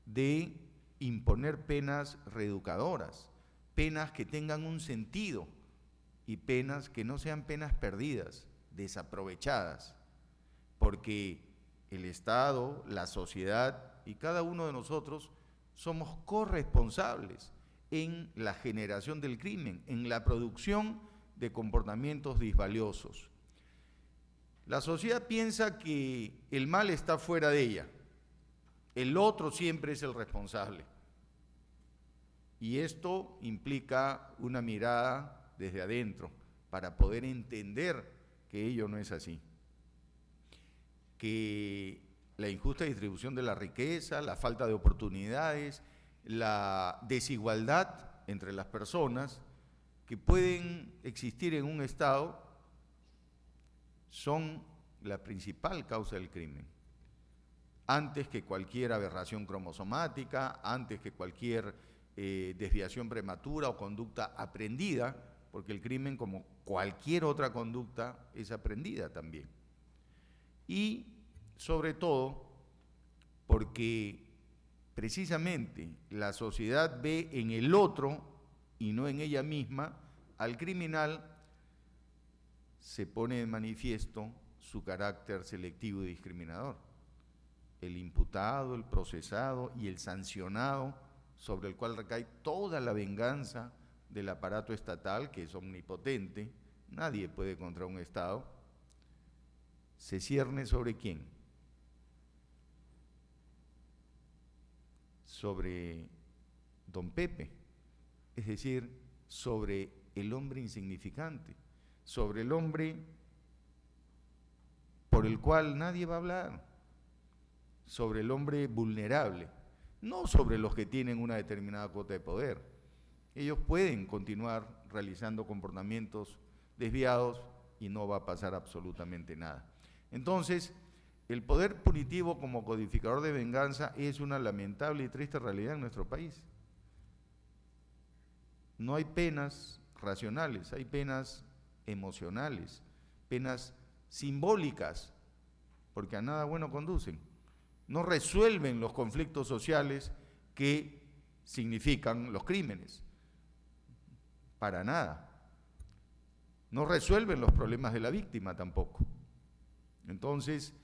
de imponer penas reeducadoras, penas que tengan un sentido y penas que no sean penas perdidas, desaprovechadas, porque el Estado, la sociedad y cada uno de nosotros somos corresponsables en la generación del crimen, en la producción de comportamientos disvaliosos. La sociedad piensa que el mal está fuera de ella, el otro siempre es el responsable. Y esto implica una mirada desde adentro para poder entender que ello no es así. Que la injusta distribución de la riqueza, la falta de oportunidades, la desigualdad entre las personas que pueden existir en un Estado son la principal causa del crimen. Antes que cualquier aberración cromosomática, antes que cualquier desviación prematura o conducta aprendida, porque el crimen, como cualquier otra conducta, es aprendida también. Y sobre todo porque precisamente la sociedad ve en el otro y no en ella misma al criminal, se pone de manifiesto su carácter selectivo y discriminador. El imputado, el procesado y el sancionado, sobre el cual recae toda la venganza del aparato estatal, que es omnipotente, nadie puede contra un Estado, se cierne ¿sobre quién? Sobre don Pepe, es decir, sobre el hombre insignificante, sobre el hombre por el cual nadie va a hablar, sobre el hombre vulnerable, no sobre los que tienen una determinada cuota de poder. Ellos pueden continuar realizando comportamientos desviados y no va a pasar absolutamente nada. Entonces, el poder punitivo como codificador de venganza es una lamentable y triste realidad en nuestro país. No hay penas racionales, hay penas emocionales, penas simbólicas, porque a nada bueno conducen. No resuelven los conflictos sociales que significan los crímenes, para nada. No resuelven los problemas de la víctima tampoco. Entonces,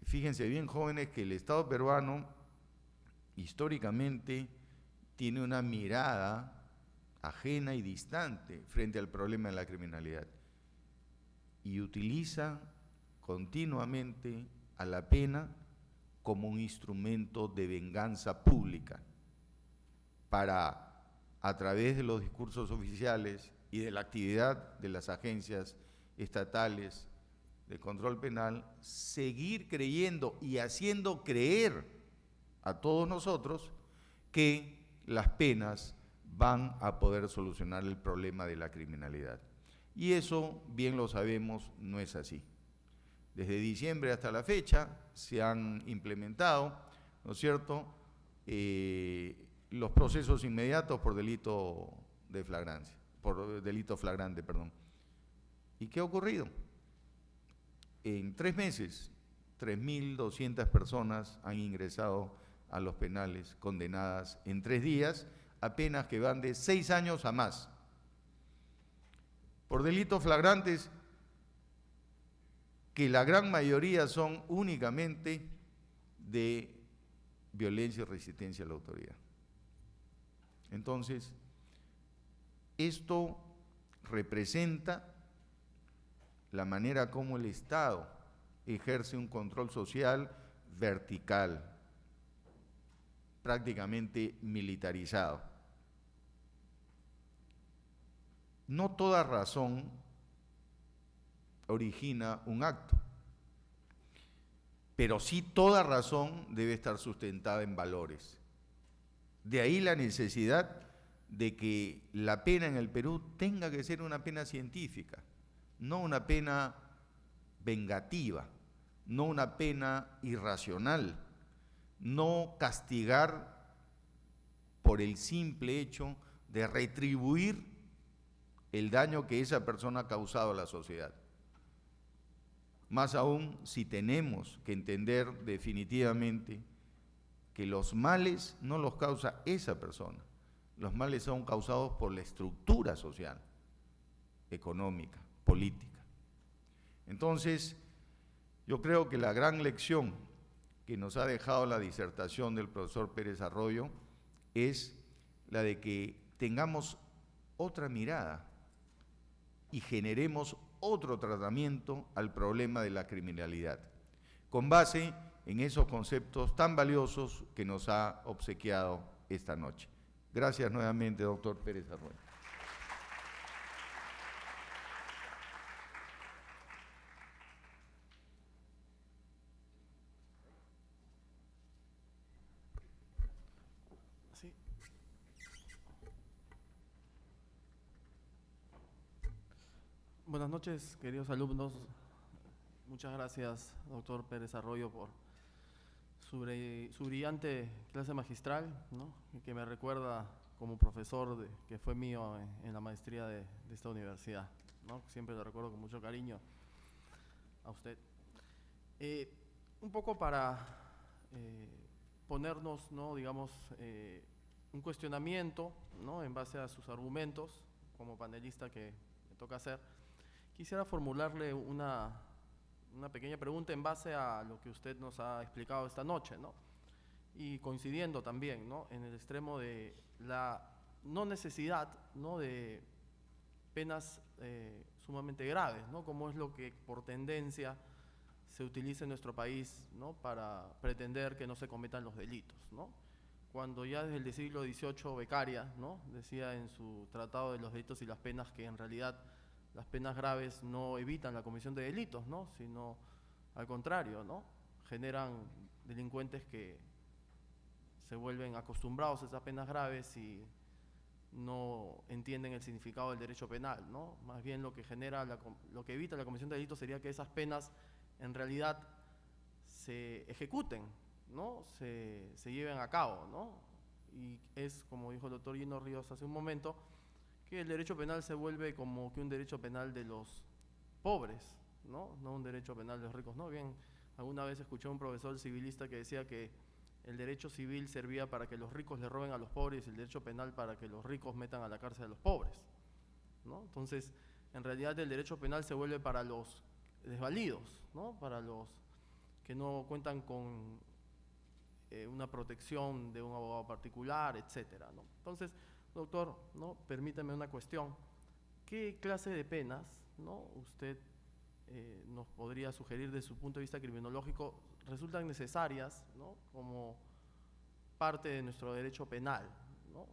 fíjense bien, jóvenes, que el Estado peruano históricamente tiene una mirada ajena y distante frente al problema de la criminalidad y utiliza continuamente a la pena como un instrumento de venganza pública para, a través de los discursos oficiales y de la actividad de las agencias estatales de control penal seguir creyendo y haciendo creer a todos nosotros que las penas van a poder solucionar el problema de la criminalidad. Y eso, bien lo sabemos, no es así. Desde diciembre hasta la fecha se han implementado, ¿no es cierto?, los procesos inmediatos por delito de flagrancia, por delito flagrante, perdón. ¿Y qué ha ocurrido? En 3 meses, 3.200 personas han ingresado a los penales, condenadas en 3 días, a penas que van de 6 años a más. Por delitos flagrantes, que la gran mayoría son únicamente de violencia y resistencia a la autoridad. Entonces, esto representa la manera como el Estado ejerce un control social vertical, prácticamente militarizado. No toda razón origina un acto, pero sí toda razón debe estar sustentada en valores. De ahí la necesidad de que la pena en el Perú tenga que ser una pena científica, no una pena vengativa, no una pena irracional, no castigar por el simple hecho de retribuir el daño que esa persona ha causado a la sociedad. Más aún si tenemos que entender definitivamente que los males no los causa esa persona, los males son causados por la estructura social, económica, política. Entonces, yo creo que la gran lección que nos ha dejado la disertación del profesor Pérez Arroyo es la de que tengamos otra mirada y generemos otro tratamiento al problema de la criminalidad, con base en esos conceptos tan valiosos que nos ha obsequiado esta noche. Gracias nuevamente, doctor Pérez Arroyo. Sí. Buenas noches, queridos alumnos. Muchas gracias, doctor Pérez Arroyo, por su brillante clase magistral, ¿no?, que me recuerda como profesor que fue mío en la maestría de esta universidad, ¿no? Siempre lo recuerdo con mucho cariño a usted. Un poco para ponernos, ¿no?, digamos, un cuestionamiento, ¿no?, en base a sus argumentos, como panelista que me toca hacer, quisiera formularle una pequeña pregunta en base a lo que usted nos ha explicado esta noche, ¿no? Y coincidiendo también, ¿no?, en el extremo de la no necesidad, ¿no?, de penas sumamente graves, ¿no?, como es lo que por tendencia se utiliza en nuestro país, ¿no?, para pretender que no se cometan los delitos, ¿no? Cuando ya desde el siglo XVIII Beccaria, ¿no?, decía en su Tratado de los Delitos y las Penas que en realidad las penas graves no evitan la comisión de delitos, ¿no?, sino al contrario, ¿no?, generan delincuentes que se vuelven acostumbrados a esas penas graves y no entienden el significado del derecho penal, ¿no? Más bien lo que evita la comisión de delitos sería que esas penas en realidad se ejecuten, ¿no?, se lleven a cabo, ¿no? Y es, como dijo el doctor Gino Ríos hace un momento, que el derecho penal se vuelve como que un derecho penal de los pobres, no un derecho penal de los ricos, ¿no? Bien, alguna vez escuché a un profesor civilista que decía que el derecho civil servía para que los ricos le roben a los pobres y el derecho penal para que los ricos metan a la cárcel a los pobres, ¿no? Entonces, en realidad el derecho penal se vuelve para los desvalidos, ¿no?, para los que no cuentan con una protección de un abogado particular, etcétera, ¿no? Entonces, doctor, ¿no?, permítame una cuestión. ¿Qué clase de penas, ¿no?, usted nos podría sugerir desde su punto de vista criminológico resultan necesarias, ¿no?, como parte de nuestro derecho penal, ¿no?,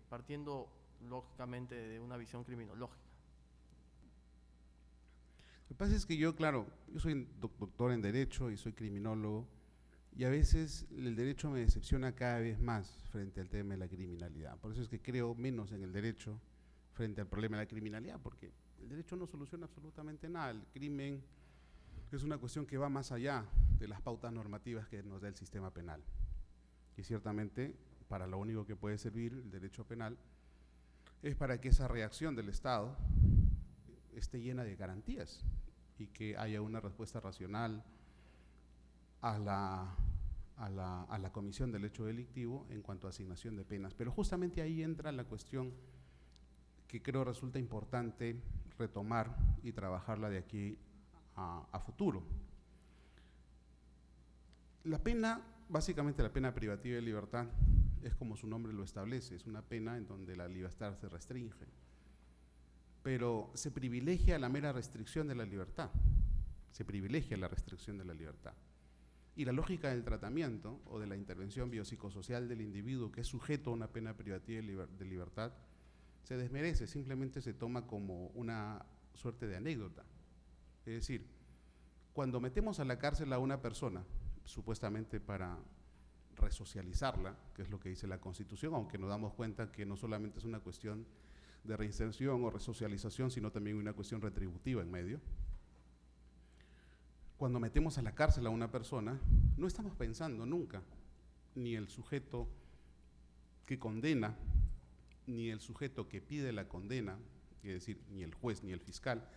partiendo lógicamente de una visión criminológica? Lo que pasa es que yo, claro, yo soy doctor en Derecho y soy criminólogo, y a veces el derecho me decepciona cada vez más frente al tema de la criminalidad. Por eso es que creo menos en el derecho frente al problema de la criminalidad, porque el derecho no soluciona absolutamente nada. El crimen es una cuestión que va más allá de las pautas normativas que nos da el sistema penal. Y ciertamente, para lo único que puede servir el derecho penal es para que esa reacción del Estado esté llena de garantías y que haya una respuesta racional a la comisión del hecho delictivo en cuanto a asignación de penas. Pero justamente ahí entra la cuestión que creo resulta importante retomar y trabajarla de aquí a futuro. La pena, básicamente la pena privativa de libertad, es como su nombre lo establece, es una pena en donde la libertad se restringe, pero se privilegia la mera restricción de la libertad, se privilegia la restricción de la libertad. Y la lógica del tratamiento o de la intervención biopsicosocial del individuo que es sujeto a una pena privativa de libertad se desmerece, simplemente se toma como una suerte de anécdota. Es decir, cuando metemos a la cárcel a una persona, supuestamente para resocializarla, que es lo que dice la Constitución, aunque nos damos cuenta que no solamente es una cuestión de reinserción o resocialización, sino también una cuestión retributiva en medio. Cuando metemos a la cárcel a una persona, no estamos pensando nunca, ni el sujeto que condena, ni el sujeto que pide la condena, es decir, ni el juez, ni el fiscal,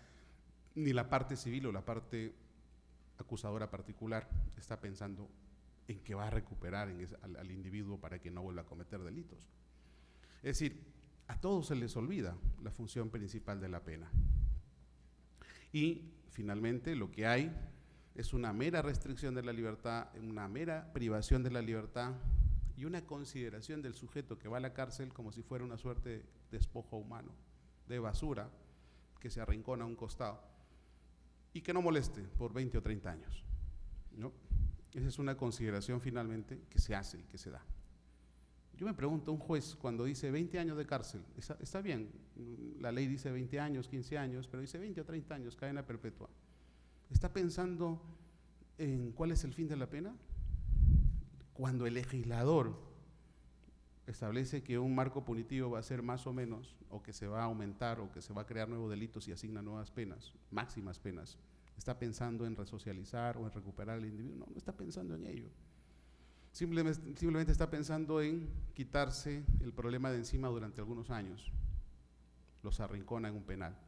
ni la parte civil o la parte acusadora particular está pensando en que va a recuperar al individuo para que no vuelva a cometer delitos. Es decir, a todos se les olvida la función principal de la pena. Y finalmente lo que hay es una mera restricción de la libertad, una mera privación de la libertad y una consideración del sujeto que va a la cárcel como si fuera una suerte de despojo humano, de basura que se arrincona a un costado y que no moleste por 20 o 30 años, ¿no? Esa es una consideración finalmente que se hace y que se da. Yo me pregunto, un juez cuando dice 20 años de cárcel, está bien, la ley dice 20 años, 15 años, pero dice 20 o 30 años, cadena perpetua. ¿Está pensando en cuál es el fin de la pena? Cuando el legislador establece que un marco punitivo va a ser más o menos, o que se va a aumentar, o que se va a crear nuevos delitos y asigna nuevas penas, máximas penas, ¿está pensando en resocializar o en recuperar al individuo? No está pensando en ello. Simplemente está pensando en quitarse el problema de encima durante algunos años. Los arrincona en un penal.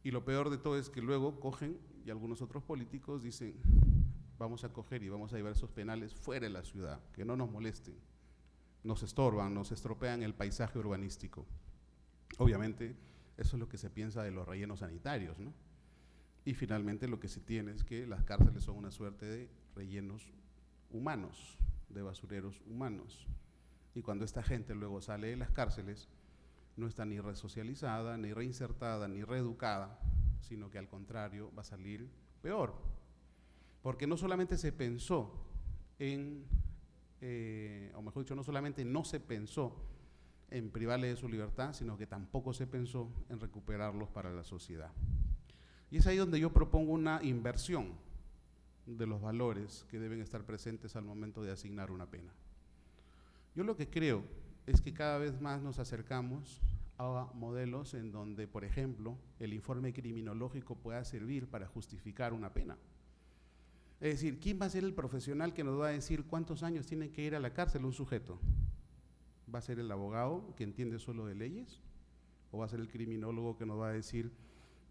Y lo peor de todo es que luego cogen, y algunos otros políticos dicen, vamos a coger y vamos a llevar esos penales fuera de la ciudad, que no nos molesten, nos estorban, nos estropean el paisaje urbanístico. Obviamente, eso es lo que se piensa de los rellenos sanitarios, ¿no? Y finalmente lo que se tiene es que las cárceles son una suerte de rellenos humanos, de basureros humanos. Y cuando esta gente luego sale de las cárceles, no está ni resocializada, ni reinsertada, ni reeducada, sino que al contrario va a salir peor. Porque no solamente se pensó en, o mejor dicho, no solamente no se pensó en privarle de su libertad, sino que tampoco se pensó en recuperarlos para la sociedad. Y es ahí donde yo propongo una inversión de los valores que deben estar presentes al momento de asignar una pena. Yo lo que creo es que cada vez más nos acercamos a modelos en donde, por ejemplo, el informe criminológico pueda servir para justificar una pena. Es decir, ¿quién va a ser el profesional que nos va a decir cuántos años tiene que ir a la cárcel un sujeto? ¿Va a ser el abogado que entiende solo de leyes? ¿O va a ser el criminólogo que nos va a decir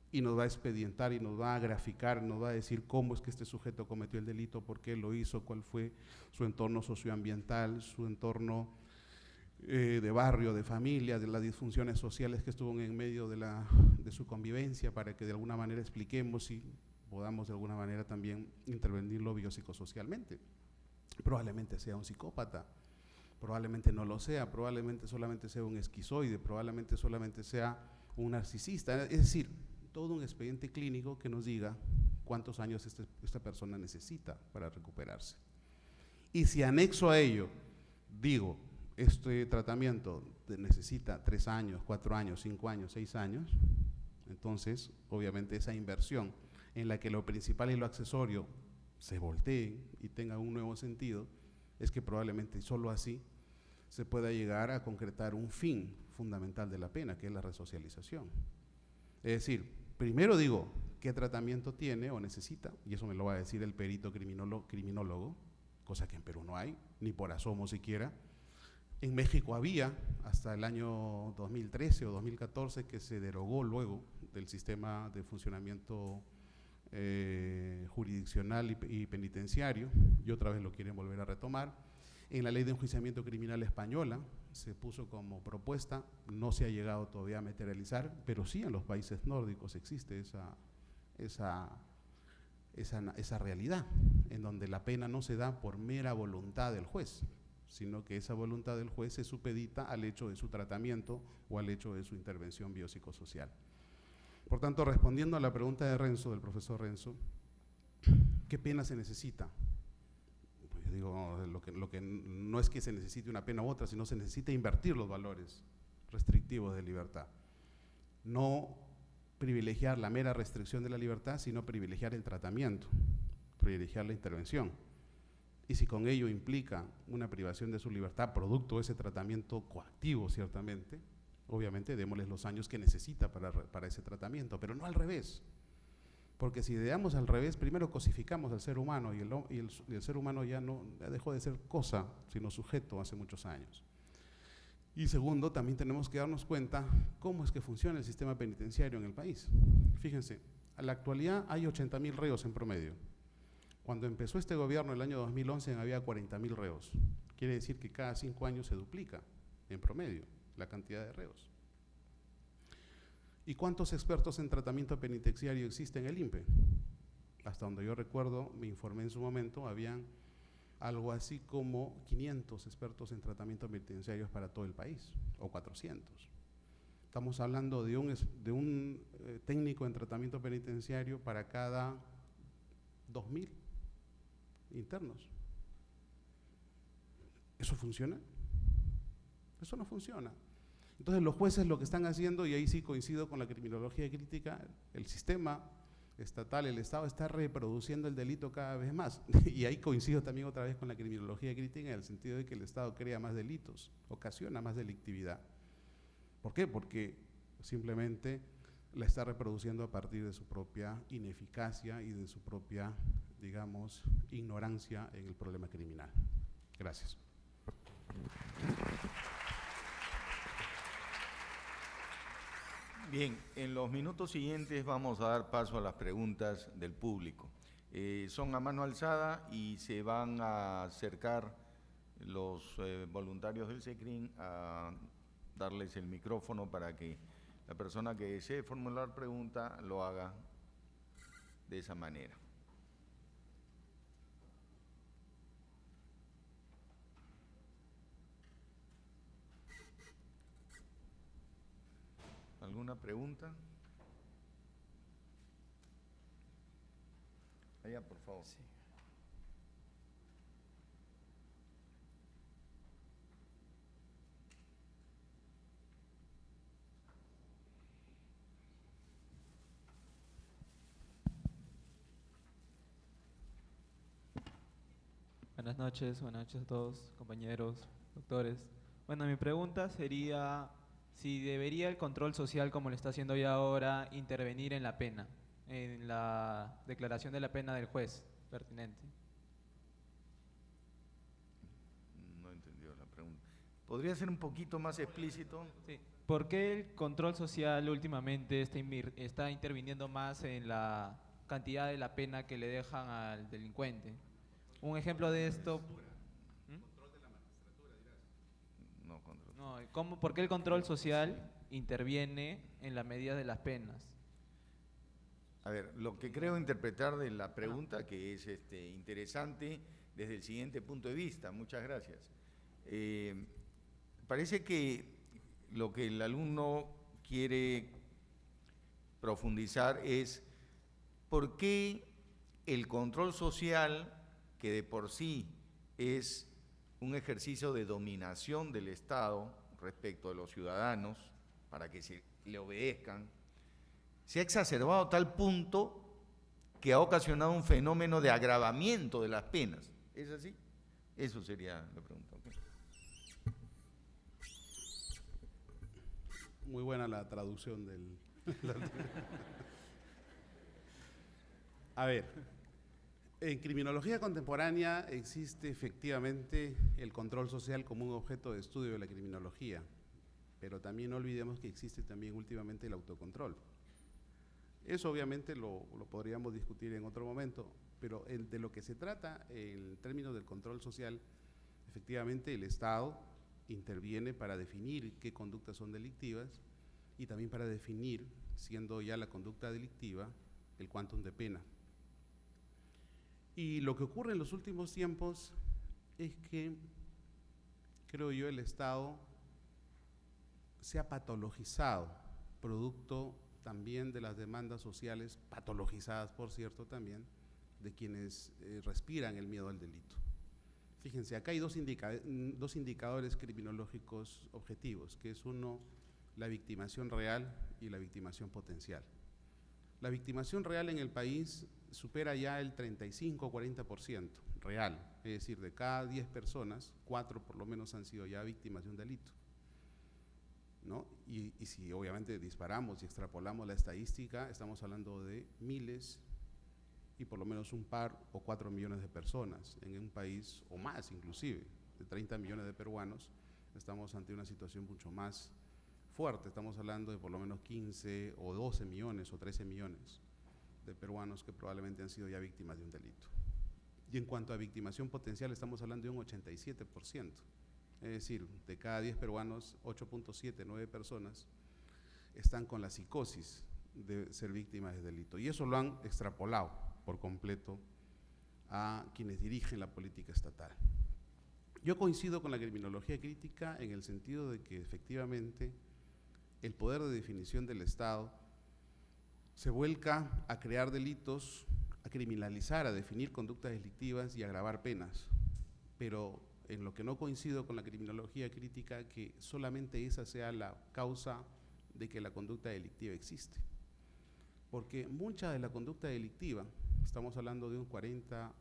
y nos va a expedientar y nos va a graficar, nos va a decir cómo es que este sujeto cometió el delito, por qué lo hizo, cuál fue su entorno socioambiental, su entorno de barrio, de familia, de las disfunciones sociales que estuvo en medio de su convivencia, para que de alguna manera expliquemos y podamos de alguna manera también intervenirlo biopsicosocialmente? Probablemente sea un psicópata, probablemente no lo sea, probablemente solamente sea un esquizoide, probablemente solamente sea un narcisista, es decir, todo un expediente clínico que nos diga cuántos años esta persona necesita para recuperarse. Y si anexo a ello, digo, este tratamiento necesita 3 años, 4 años, 5 años, 6 años, entonces obviamente esa inversión en la que lo principal y lo accesorio se volteen y tengan un nuevo sentido, es que probablemente solo así se pueda llegar a concretar un fin fundamental de la pena, que es la resocialización. Es decir, primero digo, ¿qué tratamiento tiene o necesita? Y eso me lo va a decir el perito criminólogo, cosa que en Perú no hay, ni por asomo siquiera. En México había, hasta el año 2013 o 2014, que se derogó luego del sistema de funcionamiento jurisdiccional y penitenciario, y otra vez lo quieren volver a retomar. En la ley de enjuiciamiento criminal española se puso como propuesta, no se ha llegado todavía a materializar, pero sí en los países nórdicos existe esa realidad, en donde la pena no se da por mera voluntad del juez, sino que esa voluntad del juez se supedita al hecho de su tratamiento o al hecho de su intervención biopsicosocial. Por tanto, respondiendo a la pregunta de Renzo, del profesor Renzo, ¿qué pena se necesita? Pues yo digo, lo que no es que se necesite una pena u otra, sino se necesita invertir los valores restrictivos de libertad. No privilegiar la mera restricción de la libertad, sino privilegiar el tratamiento, privilegiar la intervención. Y si con ello implica una privación de su libertad, producto de ese tratamiento coactivo, ciertamente, obviamente démosles los años que necesita para ese tratamiento, pero no al revés. Porque si ideamos al revés, primero cosificamos al ser humano y el ser humano ya dejó de ser cosa, sino sujeto hace muchos años. Y segundo, también tenemos que darnos cuenta cómo es que funciona el sistema penitenciario en el país. Fíjense, a la actualidad hay 80.000 reos en promedio. Cuando empezó este gobierno el año 2011 había 40.000 reos. Quiere decir que cada 5 años se duplica en promedio la cantidad de reos. ¿Y cuántos expertos en tratamiento penitenciario existen en el INPE? Hasta donde yo recuerdo, me informé en su momento, habían algo así como 500 expertos en tratamiento penitenciario para todo el país, o 400. Estamos hablando de un técnico en tratamiento penitenciario para cada 2.000 internos. ¿Eso funciona? Eso no funciona. Entonces los jueces lo que están haciendo, y ahí sí coincido con la criminología crítica, el sistema estatal, el Estado está reproduciendo el delito cada vez más. Y ahí coincido también otra vez con la criminología crítica en el sentido de que el Estado crea más delitos, ocasiona más delictividad. ¿Por qué? Porque simplemente la está reproduciendo a partir de su propia ineficacia y de su propia, digamos, ignorancia en el problema criminal. Gracias. Bien, en los minutos siguientes vamos a dar paso a las preguntas del público. Son a mano alzada y se van a acercar los voluntarios del SECRIN a darles el micrófono para que la persona que desee formular pregunta lo haga de esa manera. ¿Alguna pregunta? Allá, por favor. Sí. Buenas noches a todos, compañeros, doctores. Bueno, mi pregunta sería si debería el control social, como lo está haciendo ya ahora, intervenir en la pena, en la declaración de la pena del juez pertinente. No entendió la pregunta. ¿Podría ser un poquito más explícito? Sí. ¿Por qué el control social últimamente está interviniendo más en la cantidad de la pena que le dejan al delincuente? Un ejemplo de esto. Control de la magistratura, dirás. No, control. No, ¿por qué el control social interviene en la medida de las penas? A ver, lo que creo interpretar de la pregunta, que es interesante desde el siguiente punto de vista, muchas gracias. Parece que lo que el alumno quiere profundizar es por qué el control social, que de por sí es un ejercicio de dominación del Estado respecto de los ciudadanos, para que se le obedezcan, se ha exacerbado a tal punto que ha ocasionado un fenómeno de agravamiento de las penas. ¿Es así? Eso sería la pregunta. Okay. Muy buena la traducción del... A ver, en criminología contemporánea existe efectivamente el control social como un objeto de estudio de la criminología, pero también no olvidemos que existe también últimamente el autocontrol. Eso obviamente lo podríamos discutir en otro momento, pero de lo que se trata en términos del control social, efectivamente el Estado interviene para definir qué conductas son delictivas y también para definir, siendo ya la conducta delictiva, el quantum de pena. Y lo que ocurre en los últimos tiempos es que, creo yo, el Estado se ha patologizado, producto también de las demandas sociales, patologizadas por cierto también, de quienes respiran el miedo al delito. Fíjense, acá hay dos indicadores criminológicos objetivos, que es uno, la victimación real y la victimación potencial. La victimación real en el país supera ya el 35-40% real, es decir, de cada 10 personas, 4 por lo menos han sido ya víctimas de un delito, ¿no? Y si obviamente disparamos y extrapolamos la estadística, estamos hablando de miles y por lo menos un par o 4 millones de personas en un país, o más inclusive, de 30 millones de peruanos. Estamos ante una situación mucho más fuerte, estamos hablando de por lo menos 15 o 12 millones o 13 millones de peruanos que probablemente han sido ya víctimas de un delito. Y en cuanto a victimación potencial, estamos hablando de un 87%, es decir, de cada 10 peruanos, 8.7, 9 personas están con la psicosis de ser víctimas de delito. Y eso lo han extrapolado por completo a quienes dirigen la política estatal. Yo coincido con la criminología crítica en el sentido de que efectivamente el poder de definición del Estado se vuelca a crear delitos, a criminalizar, a definir conductas delictivas y a agravar penas. Pero en lo que no coincido con la criminología crítica, que solamente esa sea la causa de que la conducta delictiva existe. Porque mucha de la conducta delictiva, estamos hablando de un 40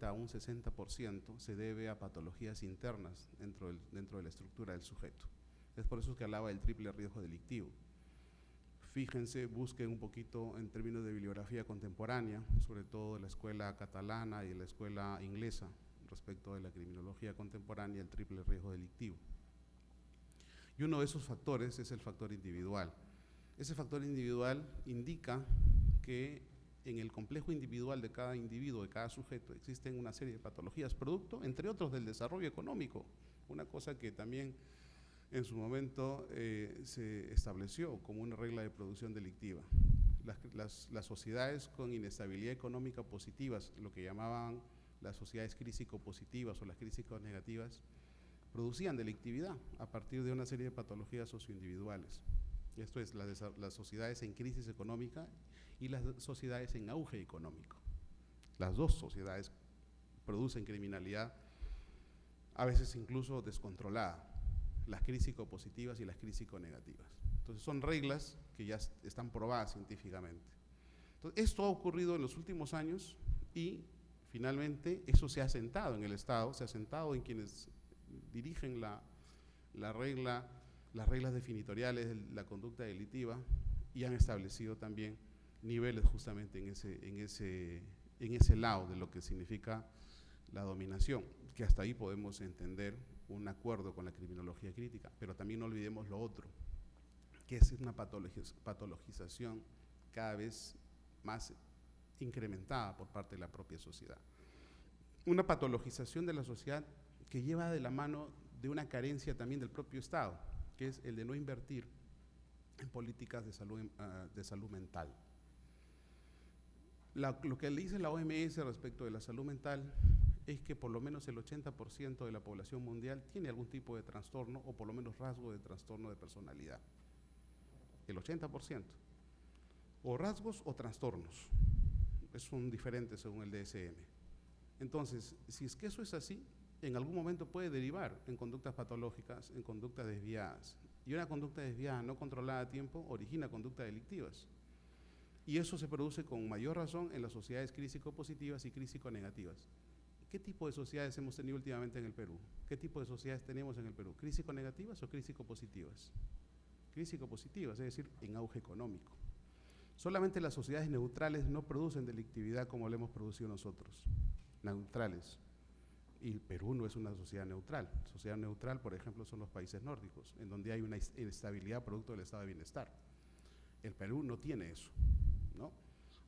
a un 60%, se debe a patologías internas dentro de la estructura del sujeto. Es por eso que hablaba del triple riesgo delictivo. Fíjense, busquen un poquito en términos de bibliografía contemporánea, sobre todo de la escuela catalana y de la escuela inglesa, respecto de la criminología contemporánea, el triple riesgo delictivo. Y uno de esos factores es el factor individual. Ese factor individual indica que en el complejo individual de cada individuo, de cada sujeto, existen una serie de patologías, producto, entre otros, del desarrollo económico, una cosa que también en su momento se estableció como una regla de producción delictiva. Las sociedades con inestabilidad económica positivas, lo que llamaban las sociedades crísico-positivas o las crísico-negativas, producían delictividad a partir de una serie de patologías socioindividuales. Esto es, las sociedades en crisis económica y las sociedades en auge económico. Las dos sociedades producen criminalidad, a veces incluso descontrolada, las crísico-positivas y las crísico-negativas. Entonces son reglas que ya están probadas científicamente. Entonces, esto ha ocurrido en los últimos años y finalmente eso se ha asentado en el Estado, se ha asentado en quienes dirigen las reglas definitoriales de la conducta delictiva y han establecido también niveles justamente en ese lado de lo que significa la dominación, que hasta ahí podemos entender un acuerdo con la criminología crítica, pero también no olvidemos lo otro, que es una patologización cada vez más incrementada por parte de la propia sociedad. Una patologización de la sociedad que lleva de la mano de una carencia también del propio Estado, que es el de no invertir en políticas de salud mental. Lo que le dice la OMS respecto de la salud mental es que por lo menos el 80% de la población mundial tiene algún tipo de trastorno o por lo menos rasgo de trastorno de personalidad. El 80%. O rasgos o trastornos. Son diferentes según el DSM. Entonces, si es que eso es así, en algún momento puede derivar en conductas patológicas, en conductas desviadas. Y una conducta desviada no controlada a tiempo origina conductas delictivas. Y eso se produce con mayor razón en las sociedades crísico-positivas y crísico-negativas. ¿Qué tipo de sociedades hemos tenido últimamente en el Perú? ¿Qué tipo de sociedades tenemos en el Perú? ¿Crísico-negativas o crísico-positivas? Crísico-positivas, es decir, en auge económico. Solamente las sociedades neutrales no producen delictividad como la hemos producido nosotros, neutrales. Y el Perú no es una sociedad neutral. Sociedad neutral, por ejemplo, son los países nórdicos, en donde hay una estabilidad producto del estado de bienestar. El Perú no tiene eso, ¿no?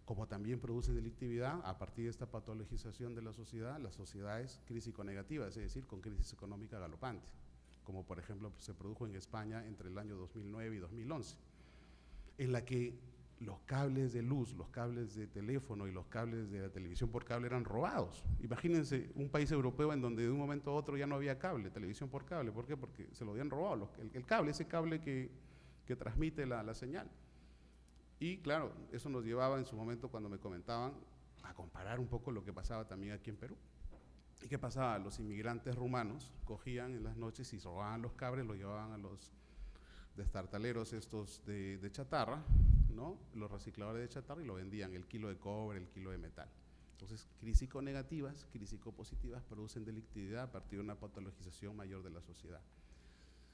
Como también produce delictividad a partir de esta patologización de la sociedad, las sociedades crísico-negativas, es decir, con crisis económica galopante, como por ejemplo se produjo en España entre el año 2009 y 2011, en la que los cables de luz, los cables de teléfono y los cables de la televisión por cable eran robados. Imagínense un país europeo en donde de un momento a otro ya no había cable, televisión por cable. ¿Por qué? Porque se lo habían robado, el cable, ese cable que transmite la señal. Y claro, eso nos llevaba en su momento, cuando me comentaban, a comparar un poco lo que pasaba también aquí en Perú. ¿Y qué pasaba? Los inmigrantes rumanos cogían en las noches y robaban los cables, los llevaban a los destartaleros estos de chatarra, ¿no? Los recicladores de chatarra, y lo vendían, el kilo de cobre, el kilo de metal. Entonces, crísico-negativas, crísico-positivas producen delictividad a partir de una patologización mayor de la sociedad.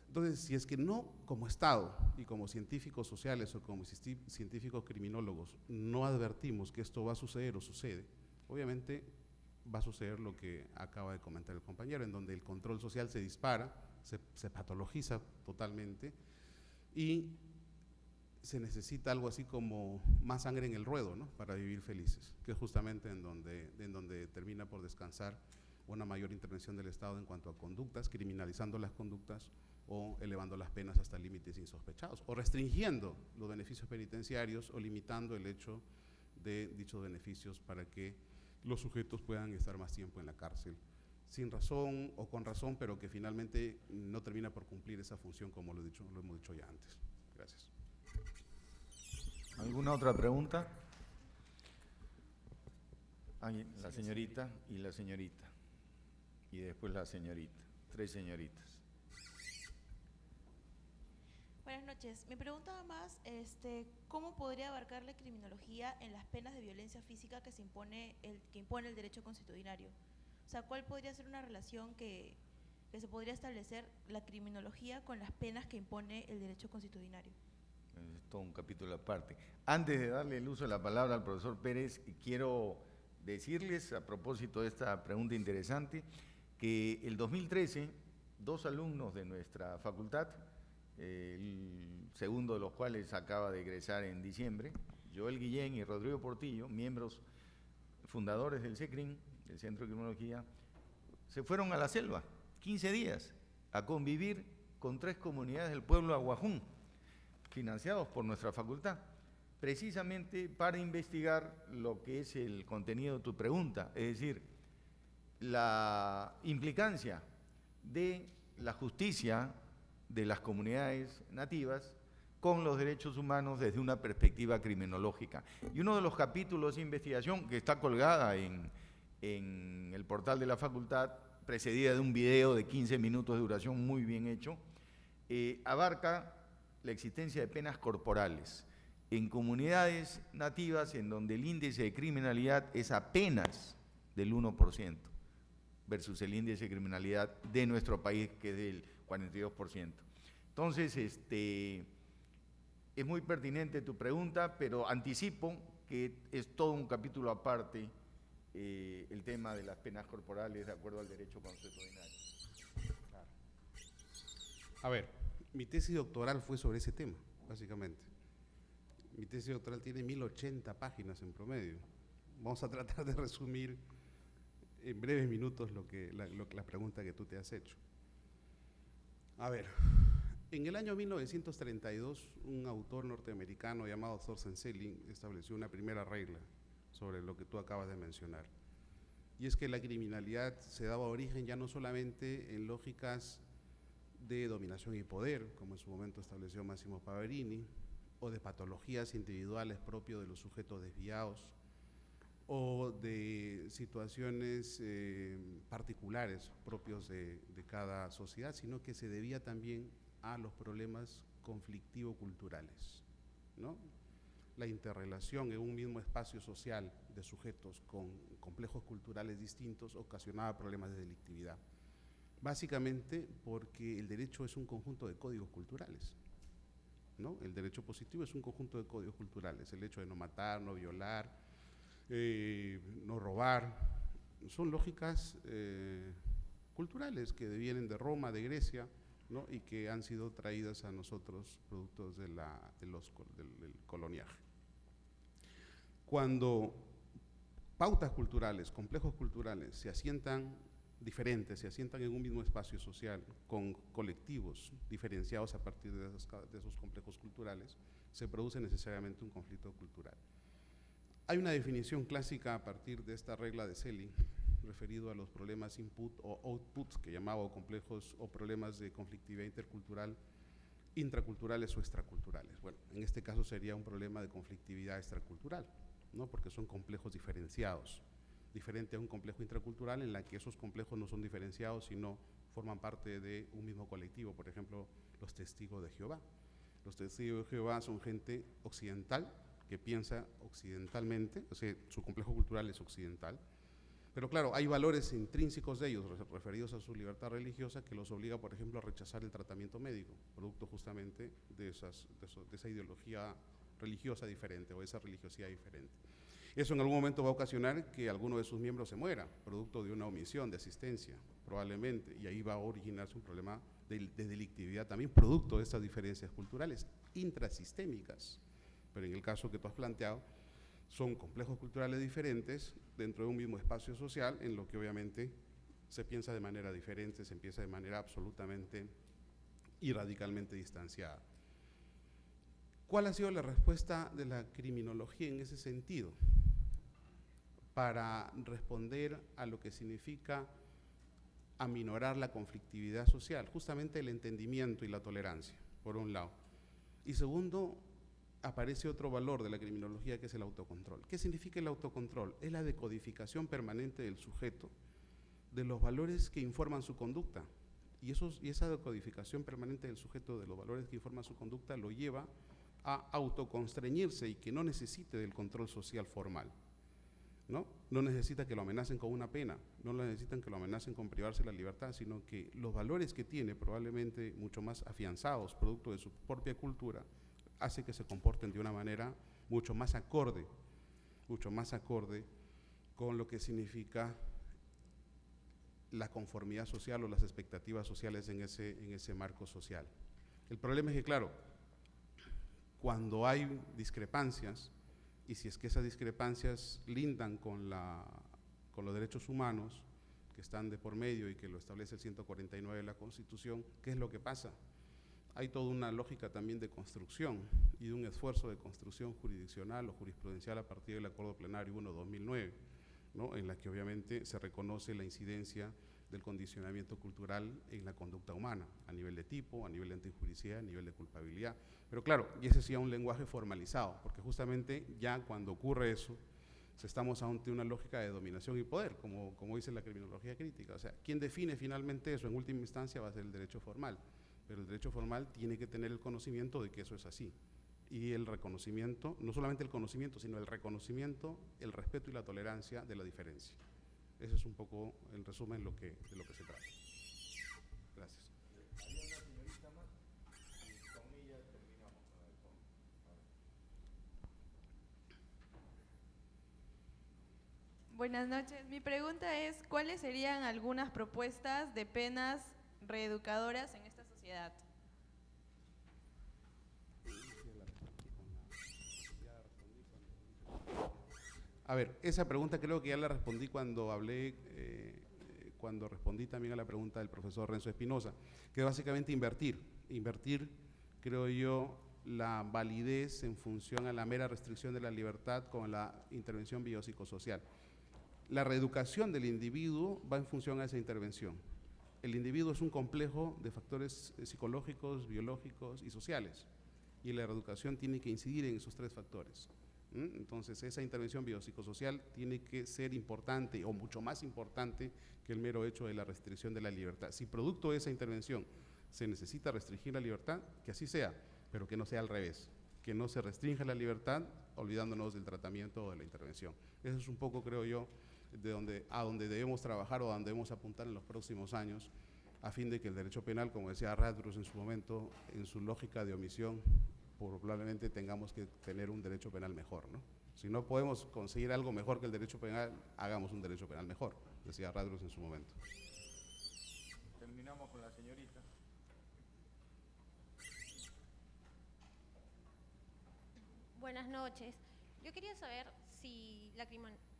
Entonces, si es que no, como Estado y como científicos sociales o como científicos criminólogos, no advertimos que esto va a suceder o sucede, obviamente va a suceder lo que acaba de comentar el compañero, en donde el control social se dispara, se patologiza totalmente, y se necesita algo así como más sangre en el ruedo, ¿no?, para vivir felices, que es justamente en donde termina por descansar una mayor intervención del Estado en cuanto a conductas, criminalizando las conductas o elevando las penas hasta límites insospechados, o restringiendo los beneficios penitenciarios o limitando el hecho de dichos beneficios para que los sujetos puedan estar más tiempo en la cárcel, sin razón o con razón, pero que finalmente no termina por cumplir esa función, como lo hemos dicho ya antes. Gracias. ¿Alguna otra pregunta? Ahí, la señorita y la señorita. Y después la señorita. 3 señoritas. Buenas noches. Mi pregunta va más, ¿cómo podría abarcar la criminología en las penas de violencia física que impone el derecho consuetudinario? O sea, ¿cuál podría ser una relación que se podría establecer la criminología con las penas que impone el derecho consuetudinario? Es todo un capítulo aparte. Antes de darle el uso de la palabra al profesor Pérez, quiero decirles, a propósito de esta pregunta interesante, que el 2013, 2 alumnos de nuestra facultad, el segundo de los cuales acaba de egresar en diciembre, Joel Guillén y Rodrigo Portillo, miembros fundadores del CECRIM, del Centro de Criminología, se fueron a la selva, 15 días, a convivir con 3 comunidades del pueblo Aguajún, financiados por nuestra facultad, precisamente para investigar lo que es el contenido de tu pregunta, es decir, la implicancia de la justicia de las comunidades nativas con los derechos humanos desde una perspectiva criminológica. Y uno de los capítulos de investigación que está colgada en el portal de la facultad, precedida de un video de 15 minutos de duración muy bien hecho, abarca la existencia de penas corporales en comunidades nativas en donde el índice de criminalidad es apenas del 1%, versus el índice de criminalidad de nuestro país, que es del 42%. Entonces, es muy pertinente tu pregunta, pero anticipo que es todo un capítulo aparte el tema de las penas corporales de acuerdo al derecho consuetudinario. Claro. A ver, mi tesis doctoral fue sobre ese tema, básicamente. Mi tesis doctoral tiene 1080 páginas en promedio. Vamos a tratar de resumir en breves minutos la pregunta que tú te has hecho. A ver, en el año 1932, un autor norteamericano llamado Thorsten Selling estableció una primera regla sobre lo que tú acabas de mencionar. Y es que la criminalidad se daba origen ya no solamente en lógicas de dominación y poder, como en su momento estableció Massimo Paverini, o de patologías individuales propias de los sujetos desviados, o de situaciones particulares propios de cada sociedad, sino que se debía también a los problemas conflictivo-culturales, ¿no? la interrelación en un mismo espacio social de sujetos con complejos culturales distintos ocasionaba problemas de delictividad. Básicamente porque el derecho es un conjunto de códigos culturales, ¿no? El derecho positivo es un conjunto de códigos culturales, el hecho de no matar, no violar, no robar, son lógicas culturales que vienen de Roma, de Grecia, ¿no? Y que han sido traídas a nosotros productos del coloniaje. Cuando pautas culturales, complejos culturales se asientan diferentes, se asientan en un mismo espacio social con colectivos diferenciados a partir de esos complejos culturales, se produce necesariamente un conflicto cultural. Hay una definición clásica a partir de esta regla de Selling referido a los problemas input o output, que llamaba complejos o problemas de conflictividad intercultural, intraculturales o extraculturales. Bueno, en este caso sería un problema de conflictividad extracultural, ¿no? Porque son complejos diferenciados, diferente a un complejo intracultural en la que esos complejos no son diferenciados, sino forman parte de un mismo colectivo. Por ejemplo, los testigos de Jehová. Los testigos de Jehová son gente occidental que piensa occidentalmente, o sea, su complejo cultural es occidental, pero claro, hay valores intrínsecos de ellos referidos a su libertad religiosa que los obliga, por ejemplo, a rechazar el tratamiento médico, producto justamente de esa ideología religiosa diferente o esa religiosidad diferente. Eso en algún momento va a ocasionar que alguno de sus miembros se muera, producto de una omisión de asistencia, probablemente, y ahí va a originarse un problema de delictividad también, producto de estas diferencias culturales intrasistémicas. Pero en el caso que tú has planteado, son complejos culturales diferentes dentro de un mismo espacio social, en lo que obviamente se piensa de manera diferente, se piensa de manera absolutamente y radicalmente distanciada. ¿Cuál ha sido la respuesta de la criminología en ese sentido? Para responder a lo que significa aminorar la conflictividad social, justamente el entendimiento y la tolerancia, por un lado. Y segundo, aparece otro valor de la criminología, que es el autocontrol. ¿Qué significa el autocontrol? Es la decodificación permanente del sujeto de los valores que informan su conducta. Y esa decodificación permanente del sujeto de los valores que informan su conducta lo lleva a autoconstreñirse y que no necesite del control social formal, ¿no? No necesita que lo amenacen con una pena, no necesitan que lo amenacen con privarse de la libertad, sino que los valores que tiene, probablemente mucho más afianzados, producto de su propia cultura, hace que se comporten de una manera mucho más acorde con lo que significa la conformidad social o las expectativas sociales en ese marco social. El problema es que, claro, cuando hay discrepancias, y si es que esas discrepancias lindan con los derechos humanos que están de por medio y que lo establece el 149 de la Constitución, ¿qué es lo que pasa? Hay toda una lógica también de construcción y de un esfuerzo de construcción jurisdiccional o jurisprudencial a partir del Acuerdo Plenario 1/2009, ¿no? En la que obviamente se reconoce la incidencia del condicionamiento cultural en la conducta humana, a nivel de tipo, a nivel de antijuricidad, a nivel de culpabilidad. Pero claro, y ese sí es un lenguaje formalizado, porque justamente ya cuando ocurre eso, estamos ante una lógica de dominación y poder, como dice la criminología crítica. O sea, quien define finalmente eso en última instancia va a ser el derecho formal, pero el derecho formal tiene que tener el conocimiento de que eso es así. Y el reconocimiento, no solamente el conocimiento, sino el reconocimiento, el respeto y la tolerancia de la diferencia. Ese es un poco, en resumen, de lo que se trata. Gracias. Había una señorita más y con ella terminamos. Buenas noches. Mi pregunta es, ¿cuáles serían algunas propuestas de penas reeducadoras en esta sociedad? A ver, esa pregunta creo que ya la respondí cuando hablé, cuando respondí también a la pregunta del profesor Renzo Espinosa, que es básicamente invertir, creo yo, la validez en función a la mera restricción de la libertad con la intervención biopsicosocial. La reeducación del individuo va en función a esa intervención. El individuo es un complejo de factores psicológicos, biológicos y sociales, y la reeducación tiene que incidir en esos tres factores. Entonces, esa intervención biopsicosocial tiene que ser importante o mucho más importante que el mero hecho de la restricción de la libertad. Si producto de esa intervención se necesita restringir la libertad, que así sea, pero que no sea al revés, que no se restrinja la libertad, olvidándonos del tratamiento o de la intervención. Eso es un poco, creo yo, a donde debemos trabajar o a donde debemos apuntar en los próximos años, a fin de que el derecho penal, como decía Radrus en su momento, en su lógica de omisión, probablemente tengamos que tener un derecho penal mejor, ¿no? Si no podemos conseguir algo mejor que el derecho penal, hagamos un derecho penal mejor, decía Radrus en su momento. Terminamos con la señorita. Buenas noches. Yo quería saber si la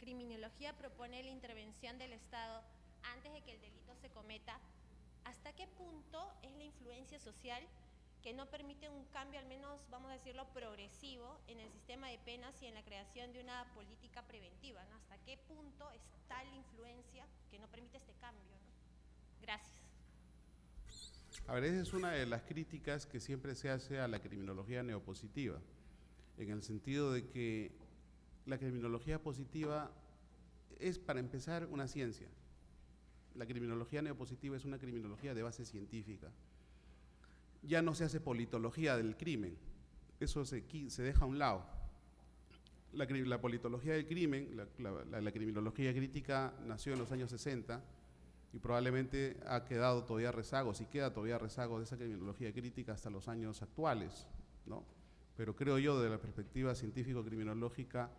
criminología propone la intervención del Estado antes de que el delito se cometa. ¿Hasta qué punto es la influencia social que no permite un cambio, al menos, vamos a decirlo, progresivo en el sistema de penas y en la creación de una política preventiva, ¿no? ¿Hasta qué punto está la influencia que no permite este cambio, ¿no? Gracias. A ver, esa es una de las críticas que siempre se hace a la criminología neopositiva, en el sentido de que la criminología positiva es, para empezar, una ciencia. La criminología neopositiva es una criminología de base científica. Ya no se hace politología del crimen, eso se deja a un lado. La politología del crimen, la criminología crítica nació en los años 60 y probablemente ha quedado todavía rezagos y queda todavía rezagos de esa criminología crítica hasta los años actuales, ¿no? Pero creo yo, de la perspectiva científico-criminológica,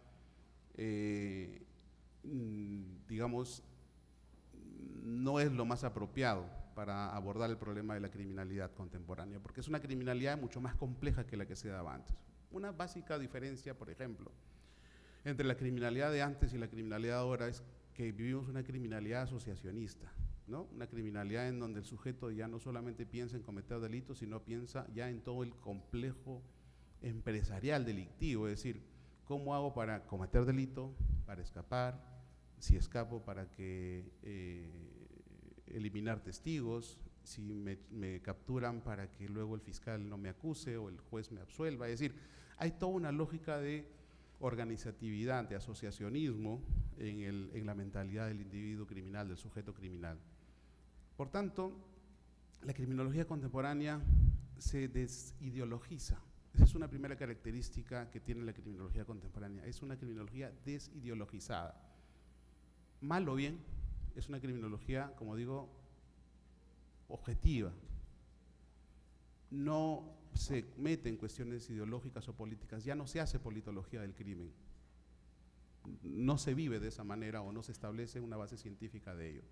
digamos, no es lo más apropiado para abordar el problema de la criminalidad contemporánea, porque es una criminalidad mucho más compleja que la que se daba antes. Una básica diferencia, por ejemplo, entre la criminalidad de antes y la criminalidad de ahora es que vivimos una criminalidad asociacionista, ¿no? Una criminalidad en donde el sujeto ya no solamente piensa en cometer delitos, sino piensa ya en todo el complejo empresarial delictivo, es decir, ¿cómo hago para cometer delito, para escapar? Si escapo, para eliminar testigos, si me capturan para que luego el fiscal no me acuse o el juez me absuelva. Es decir, hay toda una lógica de organizatividad, de asociacionismo en la mentalidad del individuo criminal, del sujeto criminal. Por tanto, la criminología contemporánea se desideologiza. Esa es una primera característica que tiene la criminología contemporánea, es una criminología desideologizada. Mal o bien, es una criminología, como digo, objetiva. No se mete en cuestiones ideológicas o políticas, ya no se hace politología del crimen. No se vive de esa manera o no se establece una base científica de ello.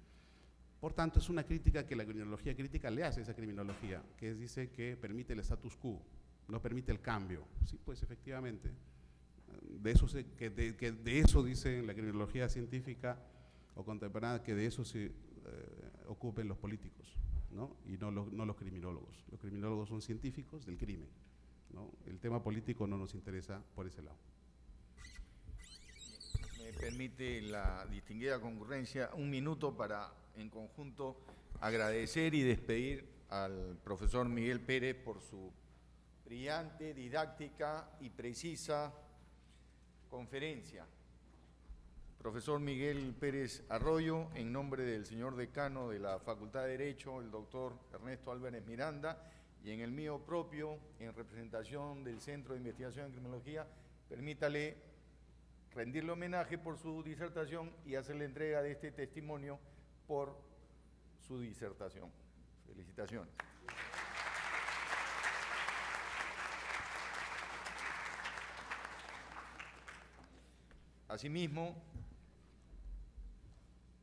Por tanto, es una crítica que la criminología crítica le hace a esa criminología, que dice que permite el status quo, no permite el cambio. Sí, pues efectivamente, de eso dice la criminología científica o contemporánea, que de eso se ocupen los políticos, ¿no? Y no los criminólogos. Los criminólogos son científicos del crimen, ¿no? El tema político no nos interesa por ese lado. Me permite la distinguida concurrencia un minuto para, en conjunto, agradecer y despedir al profesor Miguel Pérez por su brillante, didáctica y precisa conferencia. Profesor Miguel Pérez Arroyo, en nombre del señor decano de la Facultad de Derecho, el doctor Ernesto Álvarez Miranda, y en el mío propio, en representación del Centro de Investigación en Criminología, permítale rendirle homenaje por su disertación y hacerle entrega de este testimonio por su disertación. Felicitaciones. Asimismo,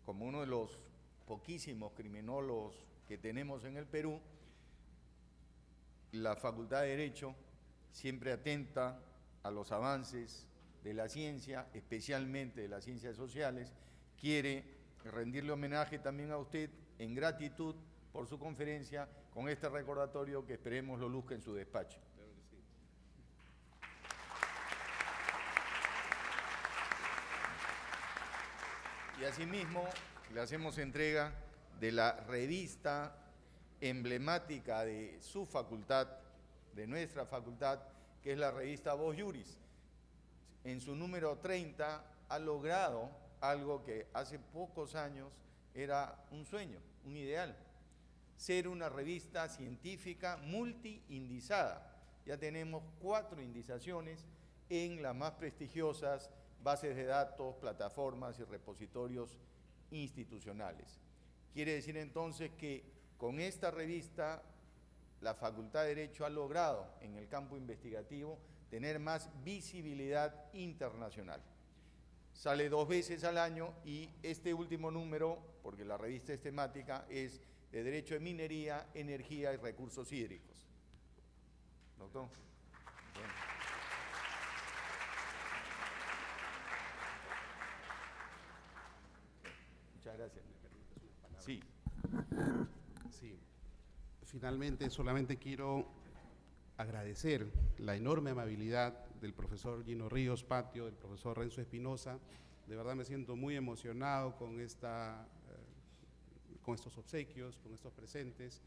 como uno de los poquísimos criminólogos que tenemos en el Perú, la Facultad de Derecho, siempre atenta a los avances de la ciencia, especialmente de las ciencias sociales, quiere rendirle homenaje también a usted en gratitud por su conferencia con este recordatorio que esperemos lo luzca en su despacho. Claro que sí. Y asimismo le hacemos entrega de la revista emblemática de su facultad, de nuestra facultad, que es la revista Voz Juris. En su número 30 ha logrado algo que hace pocos años era un sueño, un ideal: ser una revista científica multiindizada, ya tenemos 4 indizaciones en las más prestigiosas bases de datos, plataformas y repositorios institucionales. Quiere decir entonces que con esta revista la Facultad de Derecho ha logrado en el campo investigativo tener más visibilidad internacional. Sale 2 veces al año y este último número, porque la revista es temática, es de Derecho de Minería, Energía y Recursos Hídricos. Doctor. Bueno. Muchas gracias. Sí. Sí. Finalmente, solamente quiero agradecer la enorme amabilidad del profesor Gino Ríos Patio, del profesor Renzo Espinosa. De verdad me siento muy emocionado con estos obsequios, con estos presentes,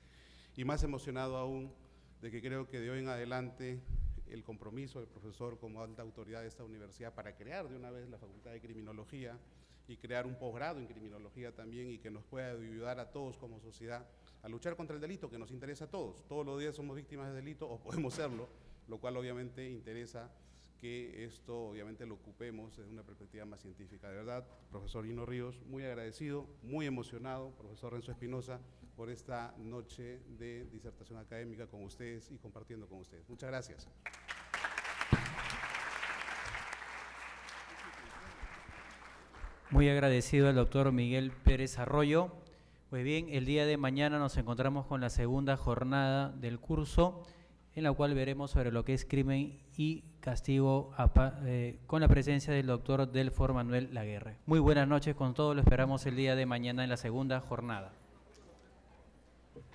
y más emocionado aún de que creo que de hoy en adelante el compromiso del profesor como alta autoridad de esta universidad para crear de una vez la Facultad de Criminología y crear un posgrado en Criminología también, y que nos pueda ayudar a todos como sociedad a luchar contra el delito, que nos interesa a todos. Todos los días somos víctimas de delito, o podemos serlo, lo cual obviamente interesa que esto obviamente lo ocupemos desde una perspectiva más científica. De verdad, profesor Gino Ríos, muy agradecido, muy emocionado, profesor Renzo Espinosa, por esta noche de disertación académica con ustedes y compartiendo con ustedes. Muchas gracias. Muy agradecido al doctor Miguel Pérez Arroyo. Pues bien, el día de mañana nos encontramos con la segunda jornada del curso, en la cual veremos sobre lo que es crimen y castigo con la presencia del doctor Delfor Manuel Laguerre. Muy buenas noches con todos, lo esperamos el día de mañana en la segunda jornada.